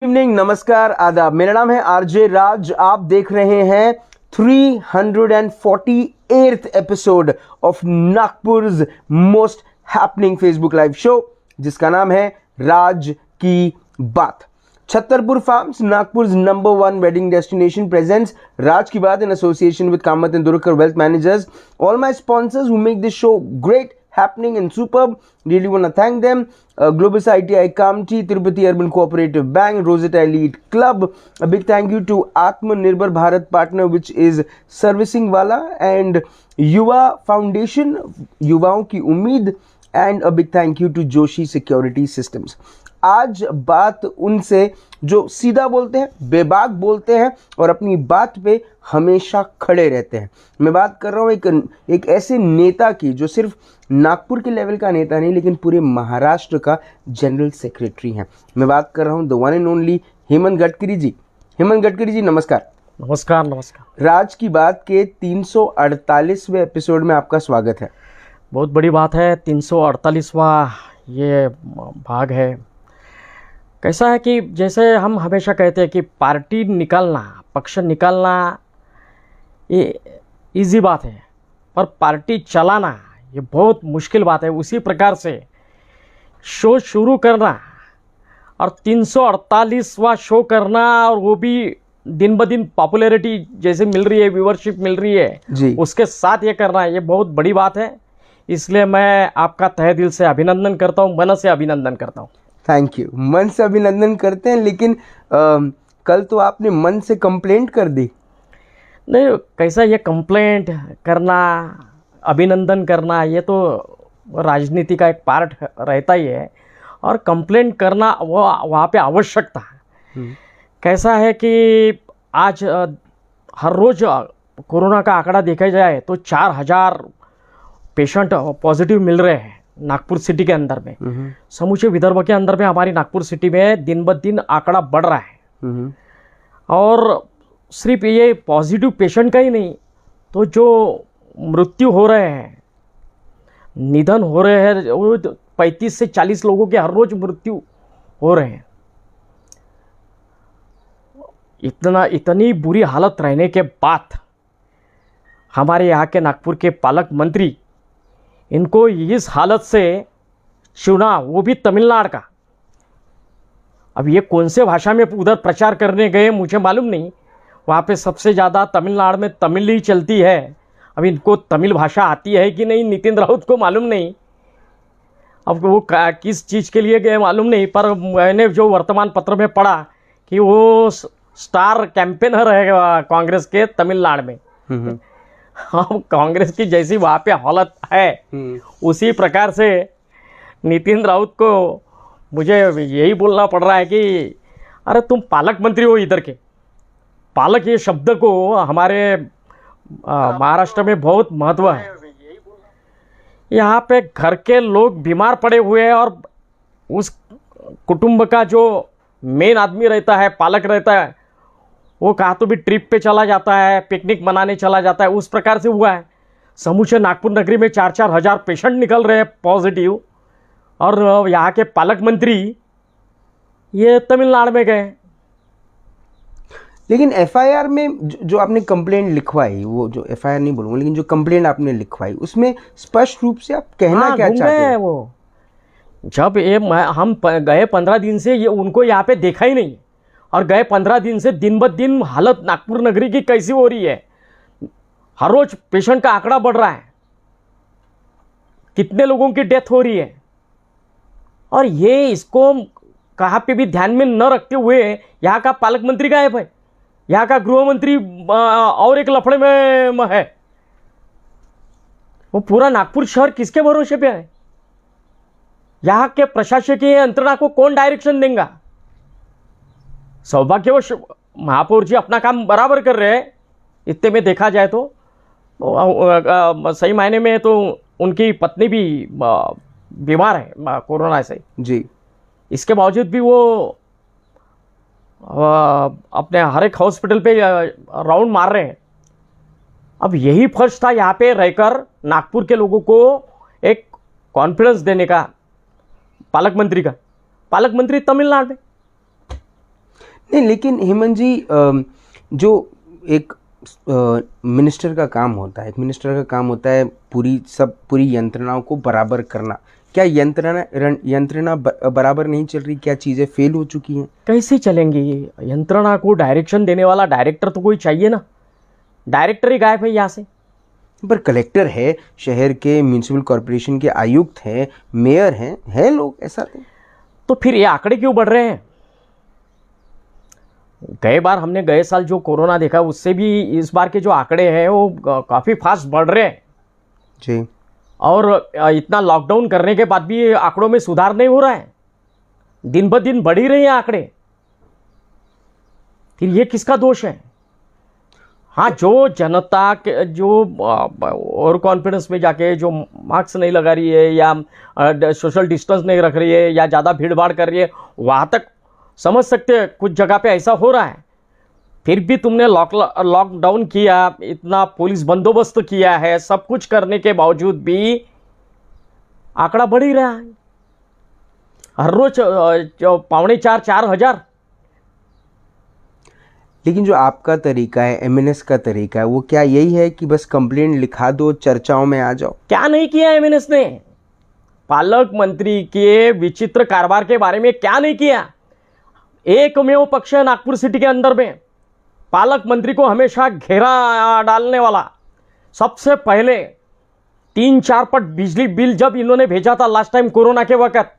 Evening, नमस्कार, आदाब। मेरा नाम है आरजे राज। आप देख रहे हैं 348th episode of Nagpur's most happening Facebook live show, जिसका नाम है राज की बात। Chhatarpur farms, Nagpur's #1 wedding destination, presents Raj Ki Baat in association with Kamath and Durkar Wealth Managers. All my sponsors who make this show great, happening and superb, really want to thank them. Globus ITI Kamti, Tirupati Urban Cooperative Bank, Rosetta Elite Club. A big thank you to Atmanirbhar Bharat Partner, which is Servicing Wala, and Yuva Foundation, युवाओं की उम्मीद, and a big thank you to Joshi Security Systems. आज बात उनसे जो सीधा बोलते हैं, बेबाक बोलते हैं और अपनी बात पे हमेशा खड़े रहते हैं। मैं बात कर रहा हूँ एक ऐसे नेता की जो सिर्फ नागपुर के लेवल का नेता नहीं, लेकिन पूरे महाराष्ट्र का जनरल सेक्रेटरी हैं। मैं बात कर रहा हूँ the one and only Hemant Gadkari ji. Hemant Gadkari ji, नमस्कार। नमस्कार। नमस्कार। राज की बात के 348वें एपिसोड में आपका स्वागत है। बहुत बड़ी बात है, 348वां ये भाग है। कैसा है कि जैसे हम हमेशा कहते हैं कि पार्टी निकालना, पक्ष निकालना ये इजी बात है, पर पार्टी चलाना ये बहुत मुश्किल बात है। उसी प्रकार से शो शुरू करना और 348वां शो करना, और वो भी दिन ब दिन पॉपुलैरिटी जैसे मिल रही है, व्यूअरशिप मिल रही है जी, उसके साथ ये करना, ये बहुत बड़ी बात है। इसलिए मैं आपका तहे दिल से अभिनंदन करता हूँ, मन से अभिनंदन करता हूँ। Thank you. मन से अभिनंदन करते हैं, लेकिन कल तो आपने मन से कंप्लेंट कर दी। नहीं, कैसा ये कंप्लेंट करना, अभिनंदन करना, ये तो राजनीति का एक पार्ट रहता ही है, और कंप्लेंट करना वो वहाँ पे आवश्यकता है। कैसा है कि आज हर रोज़ कोरोना का आंकड़ा देखा जाए तो 4000 पेशेंट पॉजिटिव मिल रहे हैं नागपुर सिटी के अंदर में। समूचे विदर्भ के अंदर में हमारी नागपुर सिटी में दिन ब दिन आंकड़ा बढ़ रहा है। और सिर्फ ये पॉजिटिव पेशेंट का ही नहीं, तो जो मृत्यु हो रहे हैं, निधन हो रहे हैं, वो 35 से 40 लोगों के हर रोज मृत्यु हो रहे हैं। इतनी बुरी हालत रहने के बाद हमारे यहाँ के नागपुर के पालक मंत्री इनको इस हालत से चुना, वो भी तमिलनाडु का। अब ये कौन से भाषा में उधर प्रचार करने गए मुझे मालूम नहीं। वहाँ पे सबसे ज़्यादा तमिलनाडु में तमिल ही चलती है। अब इनको तमिल भाषा आती है कि नहीं, नितिन राउत को मालूम नहीं। अब वो किस चीज़ के लिए गए मालूम नहीं, पर मैंने जो वर्तमान पत्र में पढ़ा कि वो स्टार कैंपेनर है कांग्रेस के तमिलनाडु में। अब कांग्रेस की जैसी वहाँ पे हालत है, उसी प्रकार से नितिन राउत को मुझे यही बोलना पड़ रहा है कि अरे तुम पालक मंत्री हो इधर के। पालक ये शब्द को हमारे महाराष्ट्र में बहुत महत्व है। यहाँ पे घर के लोग बीमार पड़े हुए हैं और उस कुटुंब का जो मेन आदमी रहता है, पालक रहता है, वो कहाँ तो भी ट्रिप पे चला जाता है, पिकनिक मनाने चला जाता है। उस प्रकार से हुआ है। समूचे नागपुर नगरी में 4-4 हज़ार पेशेंट निकल रहे हैं पॉजिटिव, और यहाँ के पालक मंत्री ये तमिलनाडु में गए। लेकिन एफआईआर में जो आपने कंप्लेंट लिखवाई, वो जो एफआईआर नहीं बोलूँगा, लेकिन जो कंप्लेंट आपने लिखवाई उसमें स्पष्ट रूप से आप कहना क्या चाहते हैं? वो जब हम गए 15 दिन से ये उनको यहाँ पे देखा ही नहीं, और गए 15 दिन से दिन ब दिन हालत नागपुर नगरी की कैसी हो रही है। हर रोज पेशेंट का आंकड़ा बढ़ रहा है, कितने लोगों की डेथ हो रही है, और ये इसको कहाँ पे भी ध्यान में न रखते हुए यहाँ का पालक मंत्री गायब है, यहाँ का गृह मंत्री और एक लफड़े में है। वो पूरा नागपुर शहर किसके भरोसे पे है? यहाँ के प्रशासकीय यंत्रणा को कौन डायरेक्शन देगा? सौभाग्यवश महापौर जी अपना काम बराबर कर रहे हैं, इतने में देखा जाए तो सही मायने में तो उनकी पत्नी भी बीमार है कोरोना से जी। इसके बावजूद भी वो अपने हर एक हॉस्पिटल पे राउंड मार रहे हैं। अब यही फर्ज था यहाँ पे रहकर नागपुर के लोगों को एक कॉन्फिडेंस देने का पालक मंत्री का। पालक मंत्री तमिलनाडु में। नहीं, लेकिन हेमंत जी, जो एक मिनिस्टर का काम होता है, एक मिनिस्टर का काम होता है पूरी यंत्रणाओं को बराबर करना। क्या यंत्रणा बराबर नहीं चल रही? क्या चीज़ें फेल हो चुकी हैं? कैसे चलेंगी यंत्रणा को डायरेक्शन देने वाला? डायरेक्टर तो कोई चाहिए ना, डायरेक्टर ही गायब है यहाँ से। पर कलेक्टर है, शहर के म्यूनिसिपल कॉरपोरेशन के आयुक्त हैं, मेयर हैं लोग, ऐसा तो फिर ये आंकड़े क्यों बढ़ रहे हैं? गए साल जो कोरोना देखा, उससे भी इस बार के जो आंकड़े हैं वो काफ़ी फास्ट बढ़ रहे हैं जी। और इतना लॉकडाउन करने के बाद भी आंकड़ों में सुधार नहीं हो रहा है, दिन ब दिन बढ़ ही रहे हैं आंकड़े। फिर ये किसका दोष है? हाँ, जो जनता के जो ओवर कॉन्फिडेंस में जाके जो मास्क नहीं लगा रही है या सोशल डिस्टेंस नहीं रख रही है या ज़्यादा भीड़ भाड़ कर रही है, वहाँ तक समझ सकते हैं कुछ जगह पे ऐसा हो रहा है। फिर भी तुमने लॉकडाउन किया, इतना पुलिस बंदोबस्त किया है, सब कुछ करने के बावजूद भी आंकड़ा बढ़ ही रहा है। हर रोज 4,500-4,000। लेकिन जो आपका तरीका है, एमएनएस का तरीका है, वो क्या यही है कि बस कंप्लेंट लिखा दो, चर्चाओं में आ जाओ? क्या नहीं किया एमएनएस ने? पालक मंत्री के विचित्र कारोबार के बारे में क्या नहीं किया? एकमेव पक्ष है नागपुर सिटी के अंदर में पालक मंत्री को हमेशा घेरा डालने वाला। सबसे पहले 3-4 पट बिजली बिल जब इन्होंने भेजा था लास्ट टाइम कोरोना के वक्त,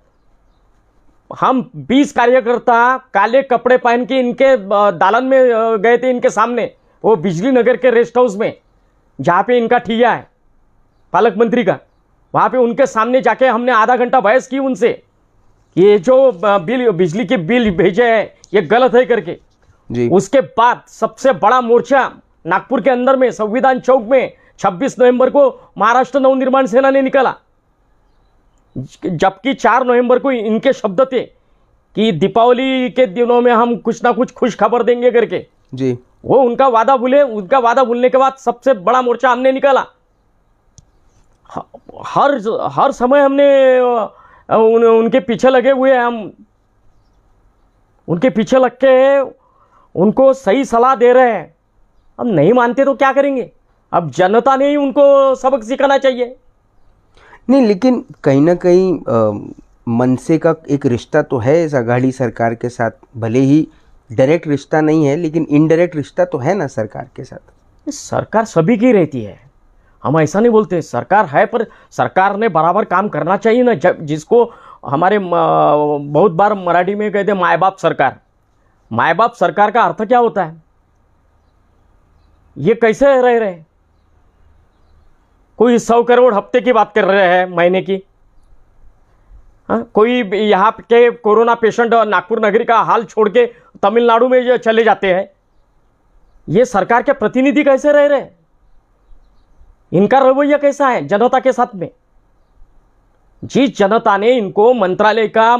हम 20 कार्यकर्ता काले कपड़े पहन के इनके दालन में गए थे, इनके सामने, वो बिजली नगर के रेस्ट हाउस में जहाँ पे इनका ठिया है पालक मंत्री का, वहाँ पे उनके सामने जाके हमने आधा घंटा बहस की उनसे, ये जो बिजली के बिल भेजे हैं ये गलत है करके जी। उसके बाद सबसे बड़ा मोर्चा नागपुर के अंदर में संविधान चौक में 26 नवंबर को महाराष्ट्र नवनिर्माण सेना ने निकाला, जबकि 4 नवंबर को इनके शब्द थे कि दीपावली के दिनों में हम कुछ ना कुछ खुश खबर देंगे करके जी। वो उनका वादा भूलने के बाद सबसे बड़ा मोर्चा हमने निकाला। हर समय हमने उनके पीछे लगे हुए हैं, हम उनके पीछे लग के उनको सही सलाह दे रहे हैं। अब नहीं मानते तो क्या करेंगे? अब जनता ने ही उनको सबक सिखाना चाहिए। नहीं, लेकिन कहीं ना कहीं मनसे का एक रिश्ता तो है इस अघाड़ी सरकार के साथ, भले ही डायरेक्ट रिश्ता नहीं है लेकिन इनडायरेक्ट रिश्ता तो है ना सरकार के साथ। सरकार सभी की रहती है, हम ऐसा नहीं बोलते, सरकार है, पर सरकार ने बराबर काम करना चाहिए ना। जब जिसको हमारे बहुत बार मराठी में कहते माए बाप सरकार, माए बाप सरकार का अर्थ क्या होता है? ये कैसे रह रहे हैं? कोई 100 करोड़ हफ्ते की बात कर रहे हैं महीने की। हाँ, कोई यहाँ के कोरोना पेशेंट नागपुर नगरी का हाल छोड़ के तमिलनाडु में चले जाते हैं। ये सरकार के प्रतिनिधि कैसे रह रहे हैं? इनका रवैया कैसा है जनता के साथ में? जिस जनता ने इनको मंत्रालय का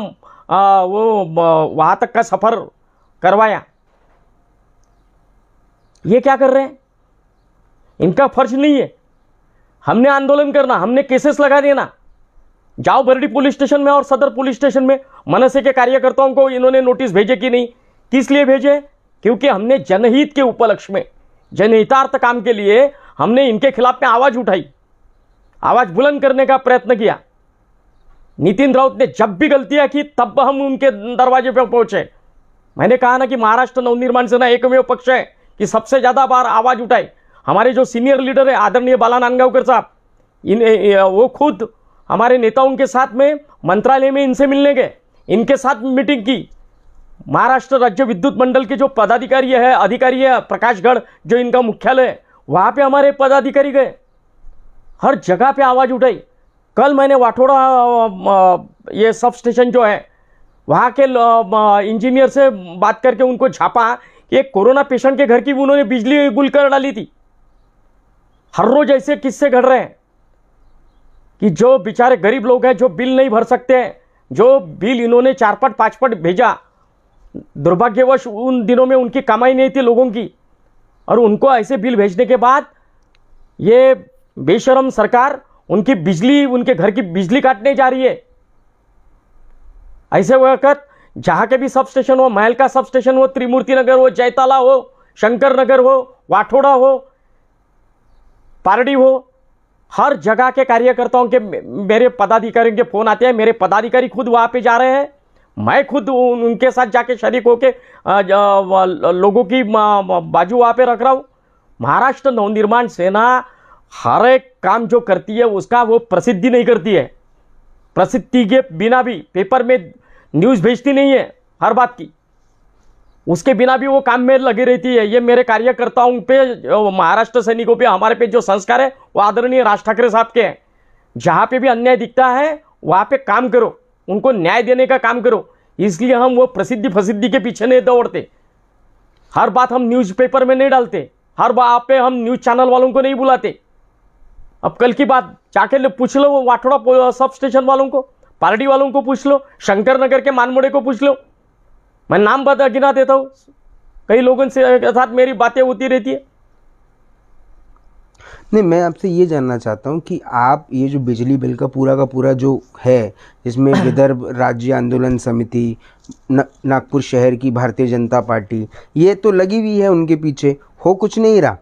वहां तक का सफर करवाया, ये क्या कर रहे हैं? इनका फर्ज नहीं है। हमने आंदोलन करना, हमने केसेस लगा देना। जाओ बरडी पुलिस स्टेशन में और सदर पुलिस स्टेशन में मनसे के कार्यकर्ताओं को इन्होंने नोटिस भेजे कि नहीं? किस लिए भेजे? क्योंकि हमने जनहित के उपलक्ष्य में, जनहितार्थ काम के लिए हमने इनके खिलाफ में आवाज उठाई, आवाज बुलंद करने का प्रयत्न किया। नितिन राउत ने जब भी गलतियां की तब हम उनके दरवाजे पर पहुंचे। मैंने कहा ना कि महाराष्ट्र नवनिर्माण सेना एकमेव पक्ष है कि सबसे ज्यादा बार आवाज उठाए। हमारे जो सीनियर लीडर है आदरणीय बाला नांदगांवकर साहब, वो खुद हमारे नेताओं के साथ में मंत्रालय में इनसे मिलने गए, इनके साथ मीटिंग की। महाराष्ट्र राज्य विद्युत मंडल के जो पदाधिकारी है, अधिकारी है, प्रकाशगढ़ जो इनका मुख्यालय है, वहां पे हमारे पदाधिकारी गए, हर जगह पे आवाज उठाई। कल मैंने वाठोड़ा ये सब स्टेशन जो है वहाँ के इंजीनियर से बात करके उनको झापा कि एक कोरोना पेशेंट के घर की उन्होंने बिजली गुल कर डाली थी। हर रोज ऐसे किस्से घट रहे हैं कि जो बेचारे गरीब लोग हैं, जो बिल नहीं भर सकते हैं, जो बिल इन्होंने 4 पट 5 पट भेजा, दुर्भाग्यवश उन दिनों में उनकी कमाई नहीं थी लोगों की, और उनको ऐसे बिल भेजने के बाद ये बेशरम सरकार उनकी बिजली, उनके घर की बिजली काटने जा रही है। ऐसे वक्त जहाँ के भी सब स्टेशन हो, महल का सब स्टेशन हो, त्रिमूर्ति नगर हो, जयताला हो, शंकर नगर हो, वाठोड़ा हो, पारडी हो, हर जगह के कार्यकर्ताओं के मेरे पदाधिकारियों के फोन आते हैं। मेरे पदाधिकारी खुद वहाँ पे जा रहे हैं, मैं खुद उनके साथ जाके शरीक होके लोगों की बाजू वहाँ पे रख रहा हूँ। महाराष्ट्र नवनिर्माण सेना हर एक काम जो करती है उसका वो प्रसिद्धि नहीं करती है, प्रसिद्धि के बिना भी पेपर में न्यूज़ भेजती नहीं है हर बात की, उसके बिना भी वो काम में लगी रहती है। ये मेरे कार्यकर्ताओं पे, महाराष्ट्र सैनिकों पे, हमारे पे जो संस्कार है वो आदरणीय राज ठाकरे साहब के हैं। जहाँ पे भी अन्याय दिखता है वहाँ पे काम करो, उनको न्याय देने का काम करो। इसलिए हम वो प्रसिद्धि फसिद्धि के पीछे नहीं दौड़ते, हर बात हम न्यूज़पेपर में नहीं डालते, हर बात पे हम न्यूज़ चैनल वालों को नहीं बुलाते। अब कल की बात जाके पूछ लो वो वाठोड़ा सब स्टेशन वालों को, पारडी वालों को पूछ लो, शंकर नगर के मानमोड़े को पूछ लो, मैं नाम बता गिना देता हूँ। कई लोगों से साथ मेरी बातें होती रहती है। नहीं, मैं आपसे ये जानना चाहता हूँ कि आप ये जो बिजली बिल का पूरा जो है, जिसमें विदर्भ राज्य आंदोलन समिति, नागपुर शहर की भारतीय जनता पार्टी, ये तो लगी हुई है उनके पीछे, हो कुछ नहीं रहा,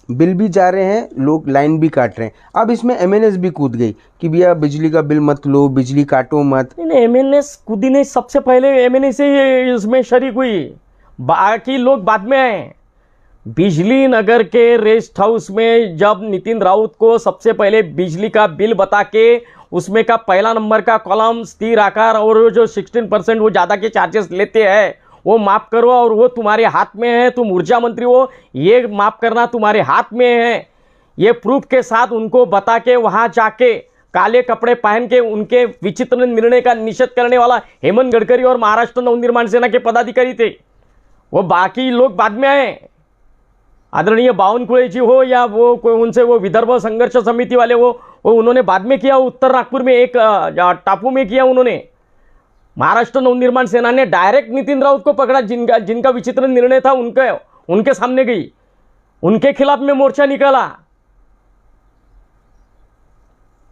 बिल भी जा रहे हैं, लोग लाइन भी काट रहे हैं। अब इसमें एमएनएस भी कूद गई कि भैया बिजली का बिल मत लो, बिजली काटो मत। नहीं, एमएनएस कूदी नहीं, सबसे पहले एमएनएस ही इसमें शरीक हुई, बाकी लोग बाद में आए। बिजली नगर के रेस्ट हाउस में जब नितिन राउत को सबसे पहले बिजली का बिल बता के उसमें का पहला नंबर का कॉलम स्थिर आकार और जो 16% वो ज़्यादा के चार्जेस लेते हैं वो माफ़ करो, और वो तुम्हारे हाथ में है, तुम ऊर्जा मंत्री हो, ये माफ़ करना तुम्हारे हाथ में है, ये प्रूफ के साथ उनको बता के वहाँ जाके काले कपड़े पहन के उनके विचित्र निर्णय का निषेध करने वाला हेमंत गडकरी और महाराष्ट्र नवनिर्माण सेना के पदाधिकारी थे। वो बाकी लोग बाद में आए, आदरणीय बावनकुळे जी हो या वो उनसे वो विदर्भ संघर्ष समिति वाले वो उन्होंने बाद में किया, उत्तर नागपुर में एक टापू में किया उन्होंने। महाराष्ट्र नवनिर्माण सेना ने डायरेक्ट नितिन राउत को पकड़ा, जिनका विचित्र निर्णय था उनके सामने गई, उनके खिलाफ में मोर्चा निकाला।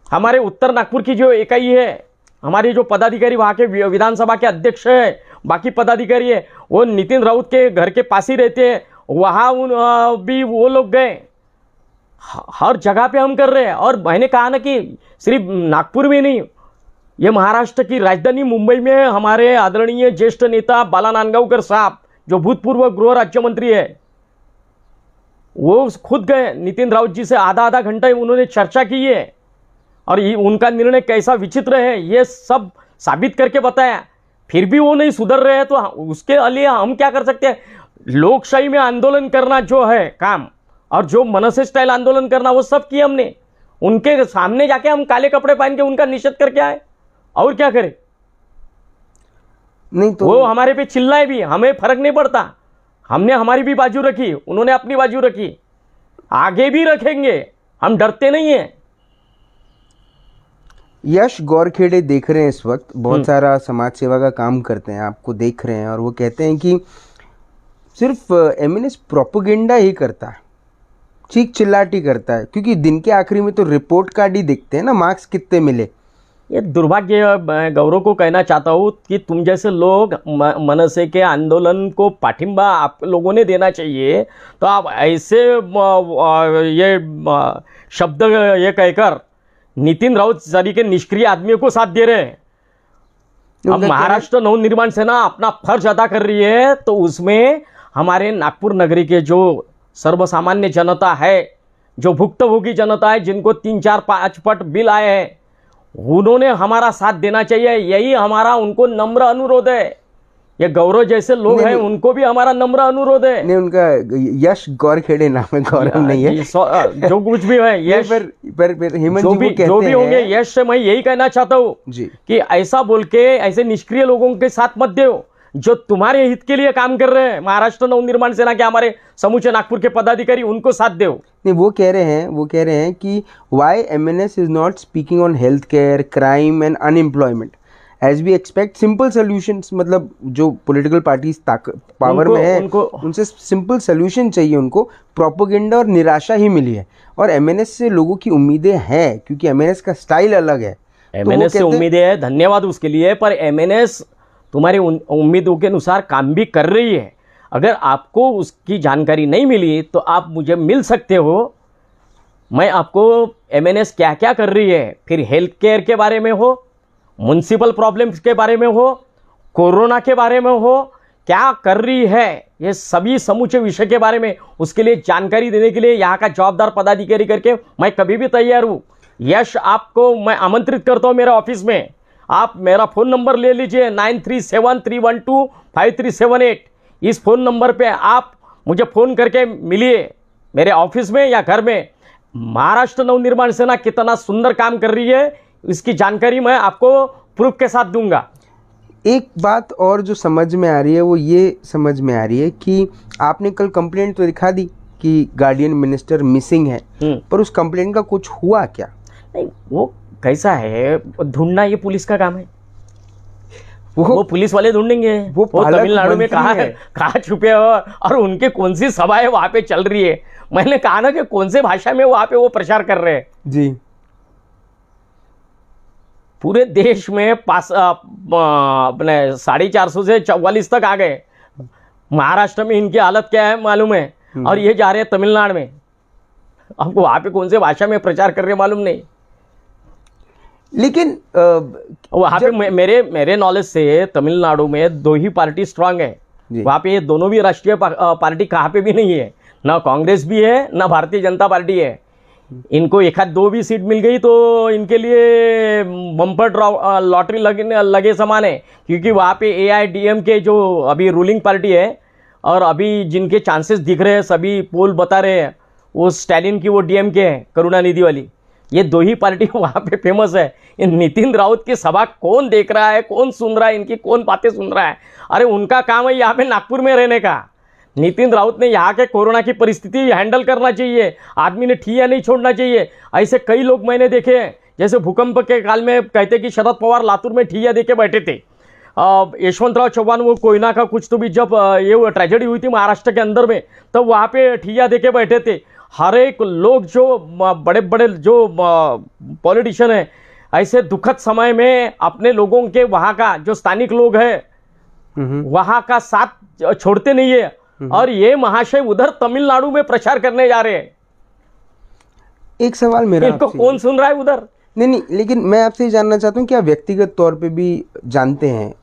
हमारे उत्तर नागपुर की जो इकाई है, हमारे जो पदाधिकारी वहाँ के विधानसभा के अध्यक्ष है, बाकी पदाधिकारी है, वो नितिन राउत के घर के पास ही रहते हैं, वहाँ भी वो लोग गए। हर जगह पे हम कर रहे हैं। और मैंने कहा ना कि सिर्फ नागपुर में नहीं, ये महाराष्ट्र की राजधानी मुंबई में हमारे आदरणीय ज्येष्ठ नेता बाला नांदगावकर साहब, जो भूतपूर्व गृह राज्य मंत्री है, वो खुद गए नितिन राउत जी से, आधा घंटा उन्होंने चर्चा की है और उनका निर्णय कैसा विचित्र है ये सब साबित करके बताया। फिर भी वो नहीं सुधर रहे हैं तो उसके लिए हम क्या कर सकते हैं? लोकशाही में आंदोलन करना जो है काम, और जो मनसे स्टाइल आंदोलन करना, वो सब किया हमने। उनके सामने जाके हम काले कपड़े पहन के उनका निषेध करके आए, और क्या करें? नहीं तो वो हमारे पे चिल्लाए भी, हमें फर्क नहीं पड़ता, हमने हमारी भी बाजू रखी, उन्होंने अपनी बाजू रखी, आगे भी रखेंगे, हम डरते नहीं हैं। यश गौरखेड़े देख रहे हैं इस वक्त, बहुत सारा समाज सेवा का काम करते हैं, आपको देख रहे हैं, और वो कहते हैं कि सिर्फ एमएनएस प्रोपेगेंडा ही करता है, चीख चिल्लाटी करता है, क्योंकि दिन के आखिरी में तो रिपोर्ट कार्ड ही दिखते हैं ना, मार्क्स कितने मिले। ये दुर्भाग्य, मैं गौरव को कहना चाहता हूँ कि तुम जैसे लोग मनसे के आंदोलन को पाठिंबा आप लोगों ने देना चाहिए, तो आप ऐसे ये शब्द ये कहकर नितिन राउत सरी के निष्क्रिय आदमियों को साथ दे रहे हैं। अब महाराष्ट्र नवनिर्माण सेना अपना फर्ज अदा कर रही है, तो उसमें हमारे नागपुर नगरी के जो सर्वसामान्य जनता है, जो भुक्तभोगी जनता है, जिनको 3, 4, 5 पट बिल आए हैं, उन्होंने हमारा साथ देना चाहिए। यही हमारा उनको नम्र अनुरोध है। ये गौरव जैसे लोग हैं, उनको भी हमारा नम्र अनुरोध है। नहीं, उनका यश गौरखेड़े नाम है, गौरव नहीं है, जो कुछ भी है यश, पर हेमंत जी जो भी होंगे यश से मैं यही कहना चाहता हूँ कि ऐसा बोल के ऐसे निष्क्रिय लोगों के साथ मत दो, जो तुम्हारे हित के लिए काम कर रहे हैं। महाराष्ट्र नवनिर्माण सेना के हमारे समूचे नागपुर के पदाधिकारी, उनको साथ दो। नहीं, वो कह रहे हैं कि why MNS is not speaking on health care, crime and unemployment as we expect simple solutions. मतलब जो पॉलिटिकल पार्टीज पावर में है, उनसे सिंपल सोल्यूशन चाहिए, उनको प्रोपेगेंडा और निराशा ही मिली है। और एमएनएस से लोगों की उम्मीदें हैं, क्योंकि एमएनएस का स्टाइल अलग है। एमएनएस से उम्मीदें हैं, धन्यवाद उसके लिए, पर एमएनएस तुम्हारी उम्मीदों के अनुसार काम भी कर रही है। अगर आपको उसकी जानकारी नहीं मिली तो आप मुझे मिल सकते हो। मैं आपको एमएनएस क्या क्या कर रही है, फिर हेल्थ केयर के बारे में हो, म्युनिसिपल प्रॉब्लम्स के बारे में हो, कोरोना के बारे में हो, क्या कर रही है, ये सभी समूचे विषय के बारे में उसके लिए जानकारी देने के लिए यहाँ का जवाबदार पदाधिकारी करके मैं कभी भी तैयार हूँ। यश, आपको मैं आमंत्रित करता हूँ मेरे ऑफिस में। आप मेरा फ़ोन नंबर ले लीजिए 9373125378। इस फ़ोन नंबर पे आप मुझे फ़ोन करके मिलिए मेरे ऑफिस में या घर में। महाराष्ट्र नवनिर्माण सेना कितना सुंदर काम कर रही है इसकी जानकारी मैं आपको प्रूफ के साथ दूंगा। एक बात और जो समझ में आ रही है वो ये समझ में आ रही है कि आपने कल कंप्लेंट तो दिखा दी कि गार्डियन मिनिस्टर मिसिंग है, पर उस कंप्लेंट का कुछ हुआ क्या? नहीं, वो कैसा है, ढूंढना ये पुलिस का काम है। वो पुलिस वाले ढूंढेंगे। वो तमिलनाडु में कहाँ है, कहाँ छुपे हो और उनके कौन सी सभा है वहां पे चल रही है। मैंने कहा ना कि कौन से भाषा में वहां पे वो प्रचार कर रहे हैं जी। पूरे देश में अपने 450 से 44 तक आ गए। महाराष्ट्र में इनकी हालत क्या है मालूम है, और ये जा रहे हैं तमिलनाडु में। हमको वहां पे कौन से भाषा में प्रचार कर रहे हैं मालूम नहीं। लेकिन वहां पे मेरे नॉलेज से तमिलनाडु में 2 ही पार्टी स्ट्रांग है। वहां पे ये दोनों भी राष्ट्रीय पार्टी कहाँ पे भी नहीं है, ना कांग्रेस भी है ना भारतीय जनता पार्टी है। इनको 1-2 भी सीट मिल गई तो इनके लिए बम्पर लॉटरी लगे समान है, क्योंकि वहाँ पे AIDMK जो अभी रूलिंग पार्टी है और अभी जिनके चांसेस दिख रहे हैं, सभी पोल बता रहे हैं, वो स्टैलिन की वो DMK है, करुणानिधि वाली। ये 2 ही पार्टी वहाँ पे फेमस है। इन नितिन राउत की सभा कौन देख रहा है, कौन सुन रहा है, इनकी कौन बातें सुन रहा है? अरे उनका काम है यहाँ पे नागपुर में रहने का। नितिन राउत ने यहाँ के कोरोना की परिस्थिति हैंडल करना चाहिए, आदमी ने ठिया नहीं छोड़ना चाहिए। ऐसे कई लोग मैंने देखे हैं, जैसे भूकंप के काल में कहते कि शरद पवार लातूर में ठिया देके बैठे थे। यशवंतराव चौहान वो कोयना का कुछ तो भी जब ये ट्रेजेडी हुई थी महाराष्ट्र के अंदर में, तब वहाँ पे ठिया देके बैठे थे। हर एक लोग जो बड़े बड़े जो पॉलिटिशियन है, ऐसे दुखद समय में अपने लोगों के वहाँ का जो स्थानिक लोग हैं वहाँ का साथ छोड़ते नहीं है। और ये महाशय उधर तमिलनाडु में प्रचार करने जा रहे हैं। एक सवाल मेरा, इनको कौन सुन रहा है उधर? नहीं, लेकिन मैं आपसे जानना चाहता हूँ, क्या व्यक्तिगत तौर पे भी जानते हैं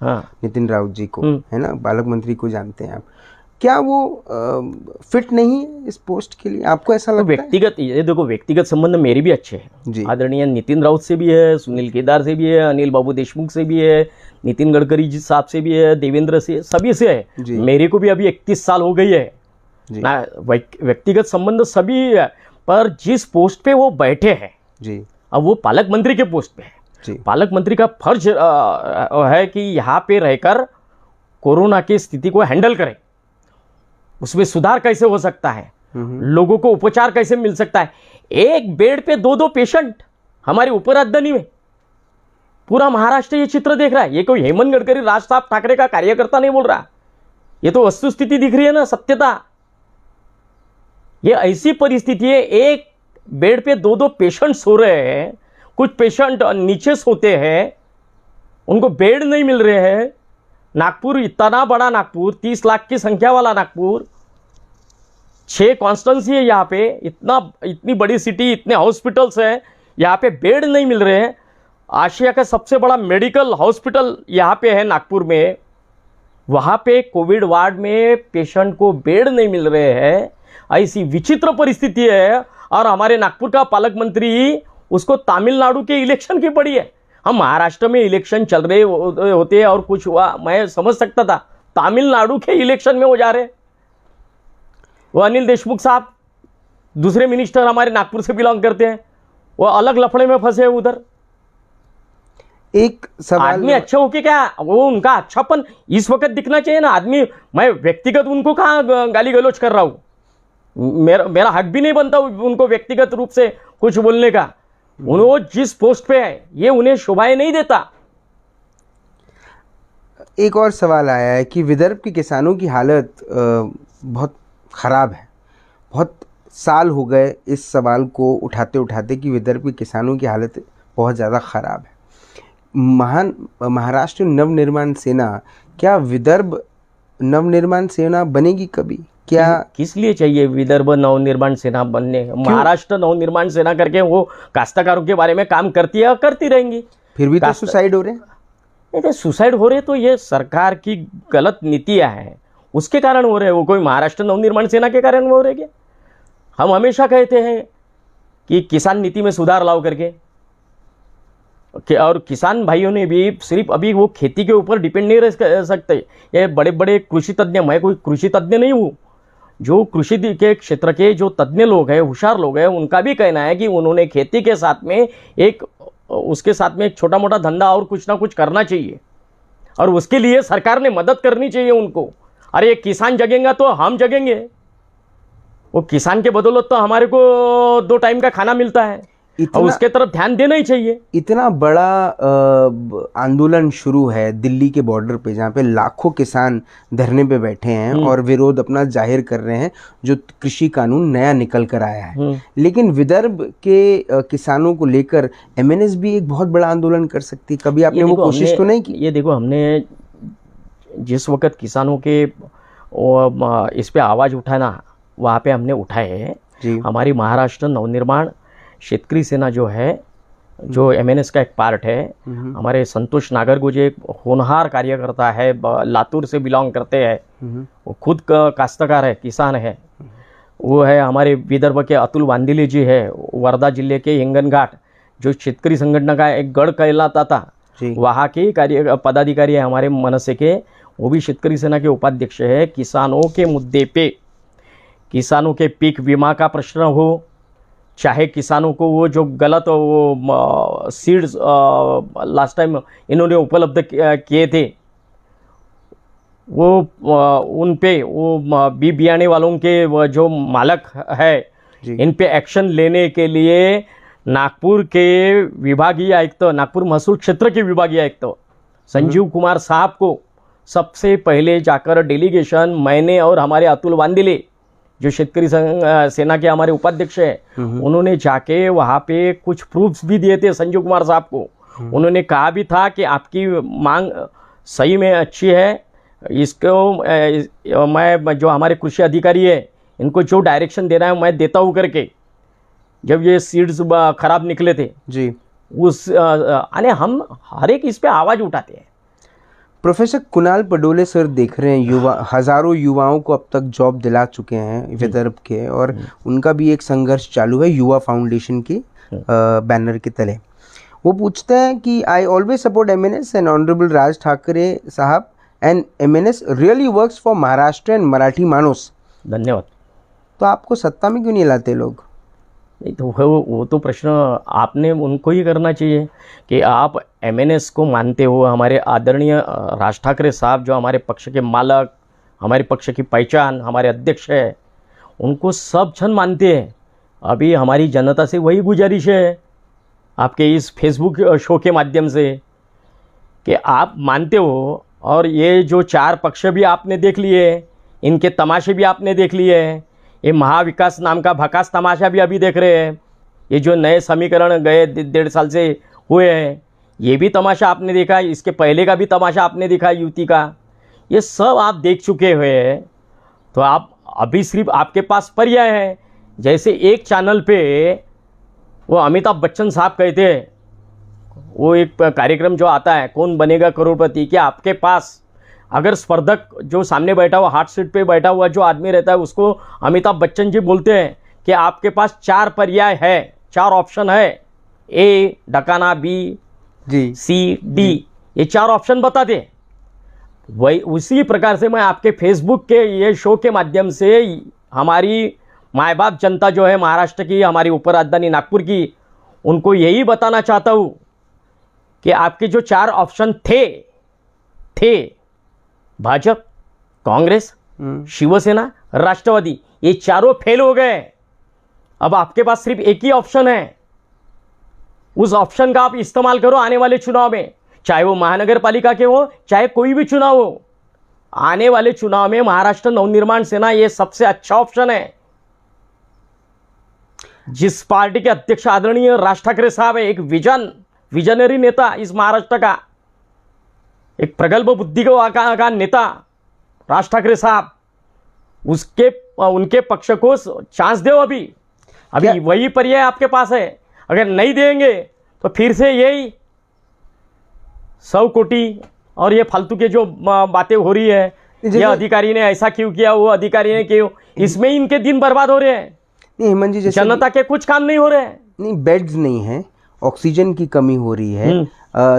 नितिन राउत जी को, है ना, बालक मंत्री को जानते हैं आप? क्या वो फिट नहीं है इस पोस्ट के लिए, आपको ऐसा लगता है? व्यक्तिगत, ये देखो, व्यक्तिगत संबंध मेरे भी अच्छे हैं। आदरणीय नितिन राउत से भी है, सुनील केदार से भी है, अनिल बाबू देशमुख से भी है, नितिन गडकरी जी साहब से भी है, देवेंद्र से, सभी से है। मेरे को भी अभी 31 साल हो गई है ना। व्यक्तिगत संबंध सभी है, पर जिस पोस्ट पे वो बैठे हैं जी, अब वो पालक मंत्री के पोस्ट पे है। पालक मंत्री का फर्ज है कि यहाँ पे रहकर कोरोना की स्थिति को हैंडल करें, उसमें सुधार कैसे हो सकता है, लोगों को उपचार कैसे मिल सकता है। एक बेड पे 2-2 पेशेंट हमारी ऊपर राजधानी में, पूरा महाराष्ट्र ये चित्र देख रहा है। ये कोई हेमंत गडकरी, राज साहब ठाकरे का कार्यकर्ता नहीं बोल रहा, ये तो वस्तुस्थिति दिख रही है ना, सत्यता। ये ऐसी परिस्थिति है, एक बेड पे 2-2 पेशेंट सो रहे हैं, कुछ पेशेंट नीचे सोते हैं, उनको बेड नहीं मिल रहे हैं। नागपुर इतना बड़ा नागपुर, 30 लाख की संख्या वाला नागपुर, 6 कॉन्स्टिट्यूंसी है यहाँ पे, इतनी बड़ी सिटी, इतने हॉस्पिटल्स हैं, यहाँ पे बेड नहीं मिल रहे हैं। आशिया का सबसे बड़ा मेडिकल हॉस्पिटल यहाँ पे है नागपुर में, वहाँ पे कोविड वार्ड में पेशेंट को बेड नहीं मिल रहे हैं। ऐसी विचित्र परिस्थिति है, और हमारे नागपुर का पालक मंत्री, उसको तमिलनाडु के इलेक्शन की पड़ी है। हम महाराष्ट्र में इलेक्शन चल रहे होते और कुछ हुआ मैं समझ सकता था, तमिलनाडु के इलेक्शन में वो जा रहे। वो अनिल देशमुख साहब, दूसरे मिनिस्टर हमारे नागपुर से बिलोंग करते हैं, वो अलग लफड़े में फंसे उधर। एक सवाल, आदमी अच्छा होके क्या, वो उनका अच्छापन इस वक्त दिखना चाहिए ना। आदमी, मैं व्यक्तिगत उनको कहाँ गाली गलौज कर रहा हूँ, मेरा हक भी नहीं बनता उनको व्यक्तिगत रूप से कुछ बोलने का। उन्होंने जिस पोस्ट पे है ये उन्हें शोभाएं नहीं देता। एक और सवाल आया है कि विदर्भ के किसानों की हालत बहुत ख़राब है। बहुत साल हो गए इस सवाल को उठाते उठाते कि विदर्भ के किसानों की हालत बहुत ज़्यादा ख़राब है। महाराष्ट्र नवनिर्माण सेना, क्या विदर्भ नवनिर्माण सेना बनेगी कभी? क्या किस लिए चाहिए विदर्भ नवनिर्माण सेना बनने? महाराष्ट्र नवनिर्माण सेना करके वो काश्तकारों के बारे में काम करती है और करती रहेंगी। फिर भी तो सुसाइड हो रहे हैं। नहीं तो सुसाइड हो रहे तो ये सरकार की गलत नीतियां हैं, उसके कारण हो रहे हैं। वो कोई महाराष्ट्र नवनिर्माण सेना के कारण हो रहे क्या? हम हमेशा कहते हैं कि किसान नीति में सुधार लाओ करके, और किसान भाइयों ने भी सिर्फ अभी वो खेती के ऊपर डिपेंड नहीं रह सकते। ये बड़े बड़े कृषि तज्ञ, मैं कोई कृषि तज्ञ नहीं हूँ, जो कृषि के क्षेत्र के जो तज्ञ लोग हैं, होशियार लोग हैं, उनका भी कहना है कि उन्होंने खेती के साथ में उसके साथ में एक छोटा मोटा धंधा और कुछ ना कुछ करना चाहिए, और उसके लिए सरकार ने मदद करनी चाहिए उनको। अरे किसान जगेंगे तो हम जगेंगे, वो किसान के बदौलत तो हमारे को 2 टाइम का खाना मिलता है, और उसके तरफ ध्यान देना ही चाहिए। इतना बड़ा आंदोलन शुरू है दिल्ली के बॉर्डर पे, जहाँ पे लाखों किसान धरने पे बैठे हैं और विरोध अपना जाहिर कर रहे हैं जो कृषि कानून नया निकल कर आया है। लेकिन विदर्भ के किसानों को लेकर एमएनएस भी एक बहुत बड़ा आंदोलन कर सकती है। कभी आपने वो कोशिश तो नहीं की? ये देखो, हमने जिस वक्त किसानों के इस पे आवाज़ उठाना, वहाँ पे हमने उठाए। हमारी महाराष्ट्र नवनिर्माण शेतकरी सेना जो है, जो एमएनएस का एक पार्ट है, हमारे संतोष नागरगोजे एक होनहार कार्यकर्ता है, लातूर से बिलोंग करते हैं, वो खुद काश्तकार है, किसान है। वो है हमारे विदर्भ के अतुल वांदिले जी है, वर्धा जिले के हिंगनघाट, जो शेतकरी संगठन का एक गढ़ कहलाता था, वहाँ के पदाधिकारी है हमारे मनसे के। वो भी शेतकरी सेना के उपाध्यक्ष है। किसानों के मुद्दे पे, किसानों के पीक बीमा का प्रश्न हो, चाहे किसानों को वो जो गलत वो सीड्स लास्ट टाइम इन्होंने उपलब्ध किए थे, वो उन पे वो बी बियाने वालों के जो मालक है, इन पे एक्शन लेने के लिए नागपुर के विभागीय आयुक्त, नागपुर महसूल क्षेत्र के विभागीय आयुक्त संजीव कुमार साहब को सबसे पहले जाकर डेलीगेशन मैंने और हमारे अतुल वांदिले जो शेतकरी सेना के हमारे उपाध्यक्ष हैं, उन्होंने जाके वहाँ पे कुछ प्रूफ्स भी दिए थे संजीव कुमार साहब को। उन्होंने कहा भी था कि आपकी मांग सही में अच्छी है, इसको मैं जो हमारे कृषि अधिकारी है इनको जो डायरेक्शन देना है मैं देता हूँ करके। जब ये सीड्स खराब निकले थे जी, उस हम हर एक इस पे आवाज़ उठाते हैं। प्रोफेसर कुणाल पडोले सर देख रहे हैं, हजारों युवाओं को अब तक जॉब दिला चुके हैं विदर्भ के, और उनका भी एक संघर्ष चालू है युवा फाउंडेशन की बैनर के तले। वो पूछते हैं कि I always support MNS and honourable Raj Thackeray saheb, and MNS really works for Maharashtra and Marathi manus. धन्यवाद। तो आपको सत्ता में क्यों नहीं लाते लोग? नहीं तो वो तो प्रश्न आपने उनको ही करना चाहिए कि आप एमएनएस को मानते हो। हमारे आदरणीय राज ठाकरे साहब जो हमारे पक्ष के मालक, हमारे पक्ष की पहचान, हमारे अध्यक्ष है, उनको सब जन मानते हैं। अभी हमारी जनता से वही गुजारिश है आपके इस फेसबुक शो के माध्यम से कि आप मानते हो, और ये जो 4 पक्ष भी आपने देख लिए, इनके तमाशे भी आपने देख लिए, ये महाविकास नाम का भकास तमाशा भी अभी देख रहे हैं। ये जो नए समीकरण गए 1.5 साल से हुए हैं, ये भी तमाशा आपने देखा, इसके पहले का भी तमाशा आपने देखा युति का, ये सब आप देख चुके हुए हैं। तो आप अभी सिर्फ आपके पास पर्याय है। जैसे एक चैनल पे वो अमिताभ बच्चन साहब कहते हैं, वो एक कार्यक्रम जो आता है कौन बनेगा करोड़पति, कि आपके पास अगर स्पर्धक जो सामने बैठा हुआ हार्ट सीट पे बैठा हुआ जो आदमी रहता है, उसको अमिताभ बच्चन जी बोलते हैं कि आपके पास 4 पर्याय है, 4 ऑप्शन है, ए डकाना, बी जी, सी, डी, ये 4 ऑप्शन बता दें। वही उसी प्रकार से मैं आपके फेसबुक के ये शो के माध्यम से हमारी माँ बाप जनता जो है महाराष्ट्र की, हमारी उप राजधानी नागपुर की, उनको यही बताना चाहता हूँ कि आपके जो 4 ऑप्शन थे भाजपा, कांग्रेस, शिवसेना, राष्ट्रवादी, ये चारों फेल हो गए। अब आपके पास सिर्फ एक ही ऑप्शन है, उस ऑप्शन का आप इस्तेमाल करो आने वाले चुनाव में, चाहे वो महानगर पालिका के हो, चाहे कोई भी चुनाव हो। आने वाले चुनाव में महाराष्ट्र नवनिर्माण सेना ये सबसे अच्छा ऑप्शन है। जिस पार्टी के अध्यक्ष आदरणीय राज ठाकरे साहब है, एक विजन विजनरी नेता इस महाराष्ट्र का, एक प्रगल्भ बुद्धि का नेता राज ठाकरे साहब, उनके पक्ष को चांस दो। अभी वही पर्याय आपके पास है। अगर नहीं देंगे तो फिर से यही 100 कोटी और ये फालतू के जो बातें हो रही है, ये अधिकारी ने ऐसा क्यों किया, वो अधिकारी ने क्यों, इसमें इनके दिन बर्बाद हो रहे हैं। नहीं हेमंत जी, जैसे जनता के कुछ काम नहीं हो रहे हैं। नहीं, बेड्स नहीं है, ऑक्सीजन की कमी हो रही है,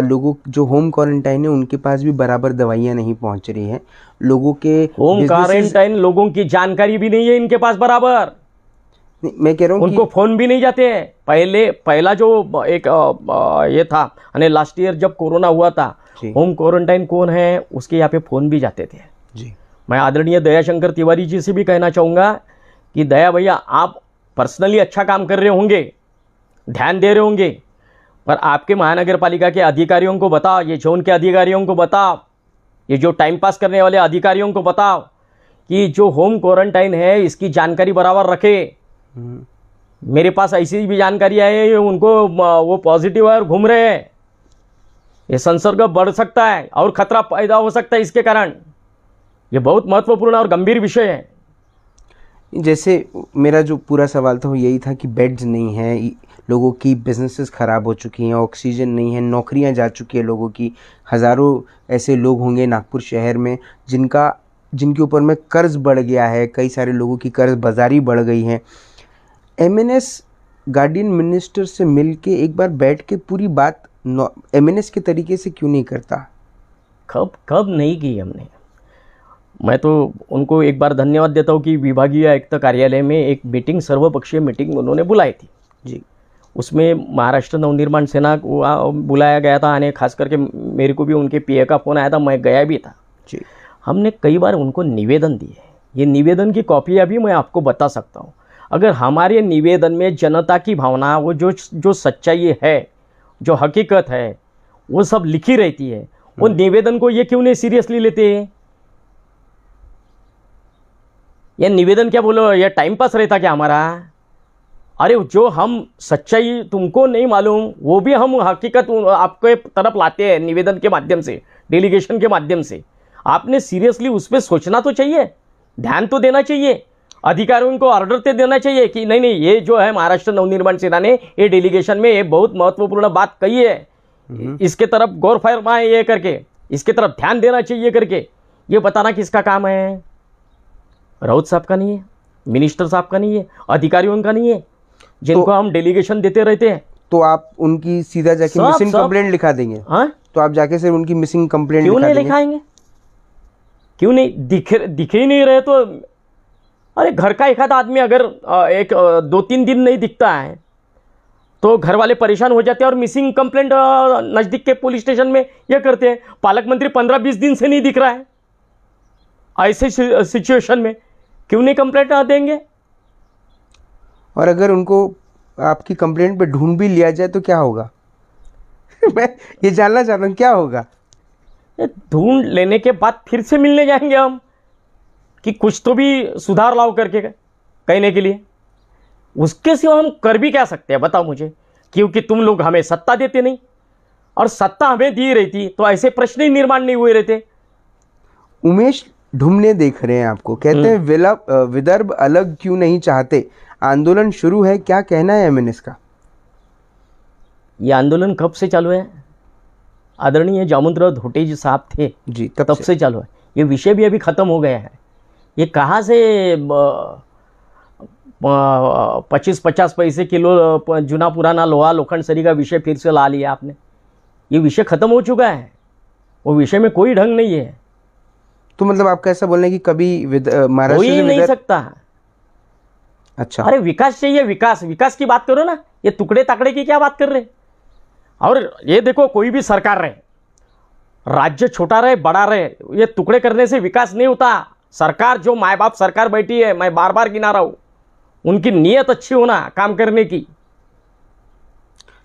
लोगों जो होम क्वारंटाइन है उनके पास भी बराबर दवाइयाँ नहीं पहुंच रही हैं, लोगों के होम क्वारंटाइन लोगों की जानकारी भी नहीं है इनके पास बराबर। नहीं, मैं कह रहा हूँ उनको फोन भी नहीं जाते हैं। पहला जो एक ये था, यानी लास्ट ईयर जब कोरोना हुआ था, होम क्वारंटाइन कौन है उसके यहाँ पे फोन भी जाते थे जी। मैं आदरणीय दयाशंकर तिवारी जी से भी कहना चाहूँगा कि दया भैया, आप पर्सनली अच्छा काम कर रहे होंगे, ध्यान दे रहे होंगे, पर आपके महानगर पालिका के अधिकारियों को बताओ, ये जोन के अधिकारियों को बताओ, ये जो टाइम पास करने वाले अधिकारियों को बताओ कि जो होम क्वारंटाइन है इसकी जानकारी बराबर रखे। मेरे पास ऐसी भी जानकारी है उनको वो पॉजिटिव है और घूम रहे हैं। ये संसर्ग बढ़ सकता है और खतरा पैदा हो सकता है इसके कारण। ये बहुत महत्वपूर्ण और गंभीर विषय है। जैसे मेरा जो पूरा सवाल था वो यही था कि बेड्स नहीं है, लोगों की बिजनेसेस ख़राब हो चुकी हैं, ऑक्सीजन नहीं है, नौकरियां जा चुकी है लोगों की। हज़ारों ऐसे लोग होंगे नागपुर शहर में जिनके ऊपर में कर्ज बढ़ गया है, कई सारे लोगों की कर्ज बाजारी बढ़ गई है। एमएनएस गार्डियन मिनिस्टर से मिल के एक बार बैठ के पूरी बात एमएनएस के तरीके से क्यों नहीं करता? कब नहीं की हमने। मैं तो उनको एक बार धन्यवाद देता हूँ कि विभागीय आयुक्त कार्यालय में एक मीटिंग, सर्वपक्षीय मीटिंग उन्होंने बुलाई थी जी। उसमें महाराष्ट्र नवनिर्माण सेना को बुलाया गया था, और खास करके मेरे को भी उनके पीए का फ़ोन आया था, मैं गया भी था जी। हमने कई बार उनको निवेदन दिए। ये निवेदन की कॉपियाँ भी मैं आपको बता सकता हूँ। अगर हमारे निवेदन में जनता की भावना, वो जो सच्चाई है, जो हकीकत है, वो सब लिखी रहती है, वो निवेदन को ये क्यों नहीं सीरियसली लेते? ये निवेदन क्या बोलो, ये टाइम पास रहता क्या हमारा? अरे जो हम सच्चाई तुमको नहीं मालूम वो भी हम हकीकत आपके तरफ लाते हैं निवेदन के माध्यम से, डेलीगेशन के माध्यम से। आपने सीरियसली उस पर सोचना तो चाहिए, ध्यान तो देना चाहिए, अधिकारियों को ऑर्डर तो देना चाहिए कि नहीं नहीं, ये जो है महाराष्ट्र नवनिर्माण सेना ने ये डेलीगेशन में ये बहुत महत्वपूर्ण बात कही है, इसके तरफ गौर फरमाए ये करके, इसके तरफ ध्यान देना चाहिए करके। ये बताना किसका काम है? राउत साहब का नहीं है, मिनिस्टर साहब का नहीं है, अधिकारियों का नहीं है, जिनको हम डेलीगेशन देते रहते हैं। तो आप उनकी सीधा जाके मिसिंग कंप्लेंट लिखा देंगे? हाँ, तो आप जाके सिर्फ उनकी मिसिंग कंप्लेंट क्यों नहीं लिखाएंगे? क्यों नहीं? दिखे ही नहीं रहे तो? अरे घर का एक आध आदमी अगर 2-3 दिन नहीं दिखता है तो घर वाले परेशान हो जाते हैं और मिसिंग कंप्लेंट नज़दीक के पुलिस स्टेशन में ये करते हैं। पालक मंत्री 15-20 दिन से नहीं दिख रहा है, ऐसे सिचुएशन में क्यों नहीं कंप्लेंट देंगे? और अगर उनको आपकी कंप्लेंट पे ढूंढ भी लिया जाए तो क्या होगा? मैं ये जानना चाहता हूँ क्या होगा। ढूंढ लेने के बाद फिर से मिलने जाएंगे हम कि कुछ तो भी सुधार लाओ करके कहने के लिए। उसके सिवा हम कर भी क्या सकते हैं बताओ मुझे? क्योंकि तुम लोग हमें सत्ता देते नहीं, और सत्ता हमें दी रहती तो ऐसे प्रश्न ही निर्माण नहीं हुए रहते। उमेश ढूंढने देख रहे हैं आपको, कहते हैं विदर्भ अलग क्यों नहीं चाहते, आंदोलन शुरू है, क्या कहना है एमएनएस का? ये आंदोलन कब से चालू है? आदरणीय जामुनराव धोटे जी साहब थे जी, तब से चालू है। ये विषय भी अभी ख़त्म हो गया है। ये कहाँ से 25-50 पैसे किलो जुना पुराना लोहा लोखंड सरी का विषय फिर से ला लिया आपने? ये विषय ख़त्म हो चुका है, वो विषय में कोई ढंग नहीं है। तो मतलब आपका ऐसा बोलना है कि कभी महाराष्ट्र कोई से नहीं सकता। अच्छा, अरे विकास चाहिए, विकास की बात करो ना, ये टुकड़े ताकड़े की क्या बात कर रहे? और ये देखो, कोई भी सरकार रहे, राज्य छोटा रहे बड़ा रहे, ये टुकड़े करने से विकास नहीं होता। सरकार जो माँ बाप सरकार बैठी है, मैं बार बार गिना रहा हूँ, उनकी नीयत अच्छी होना काम करने की,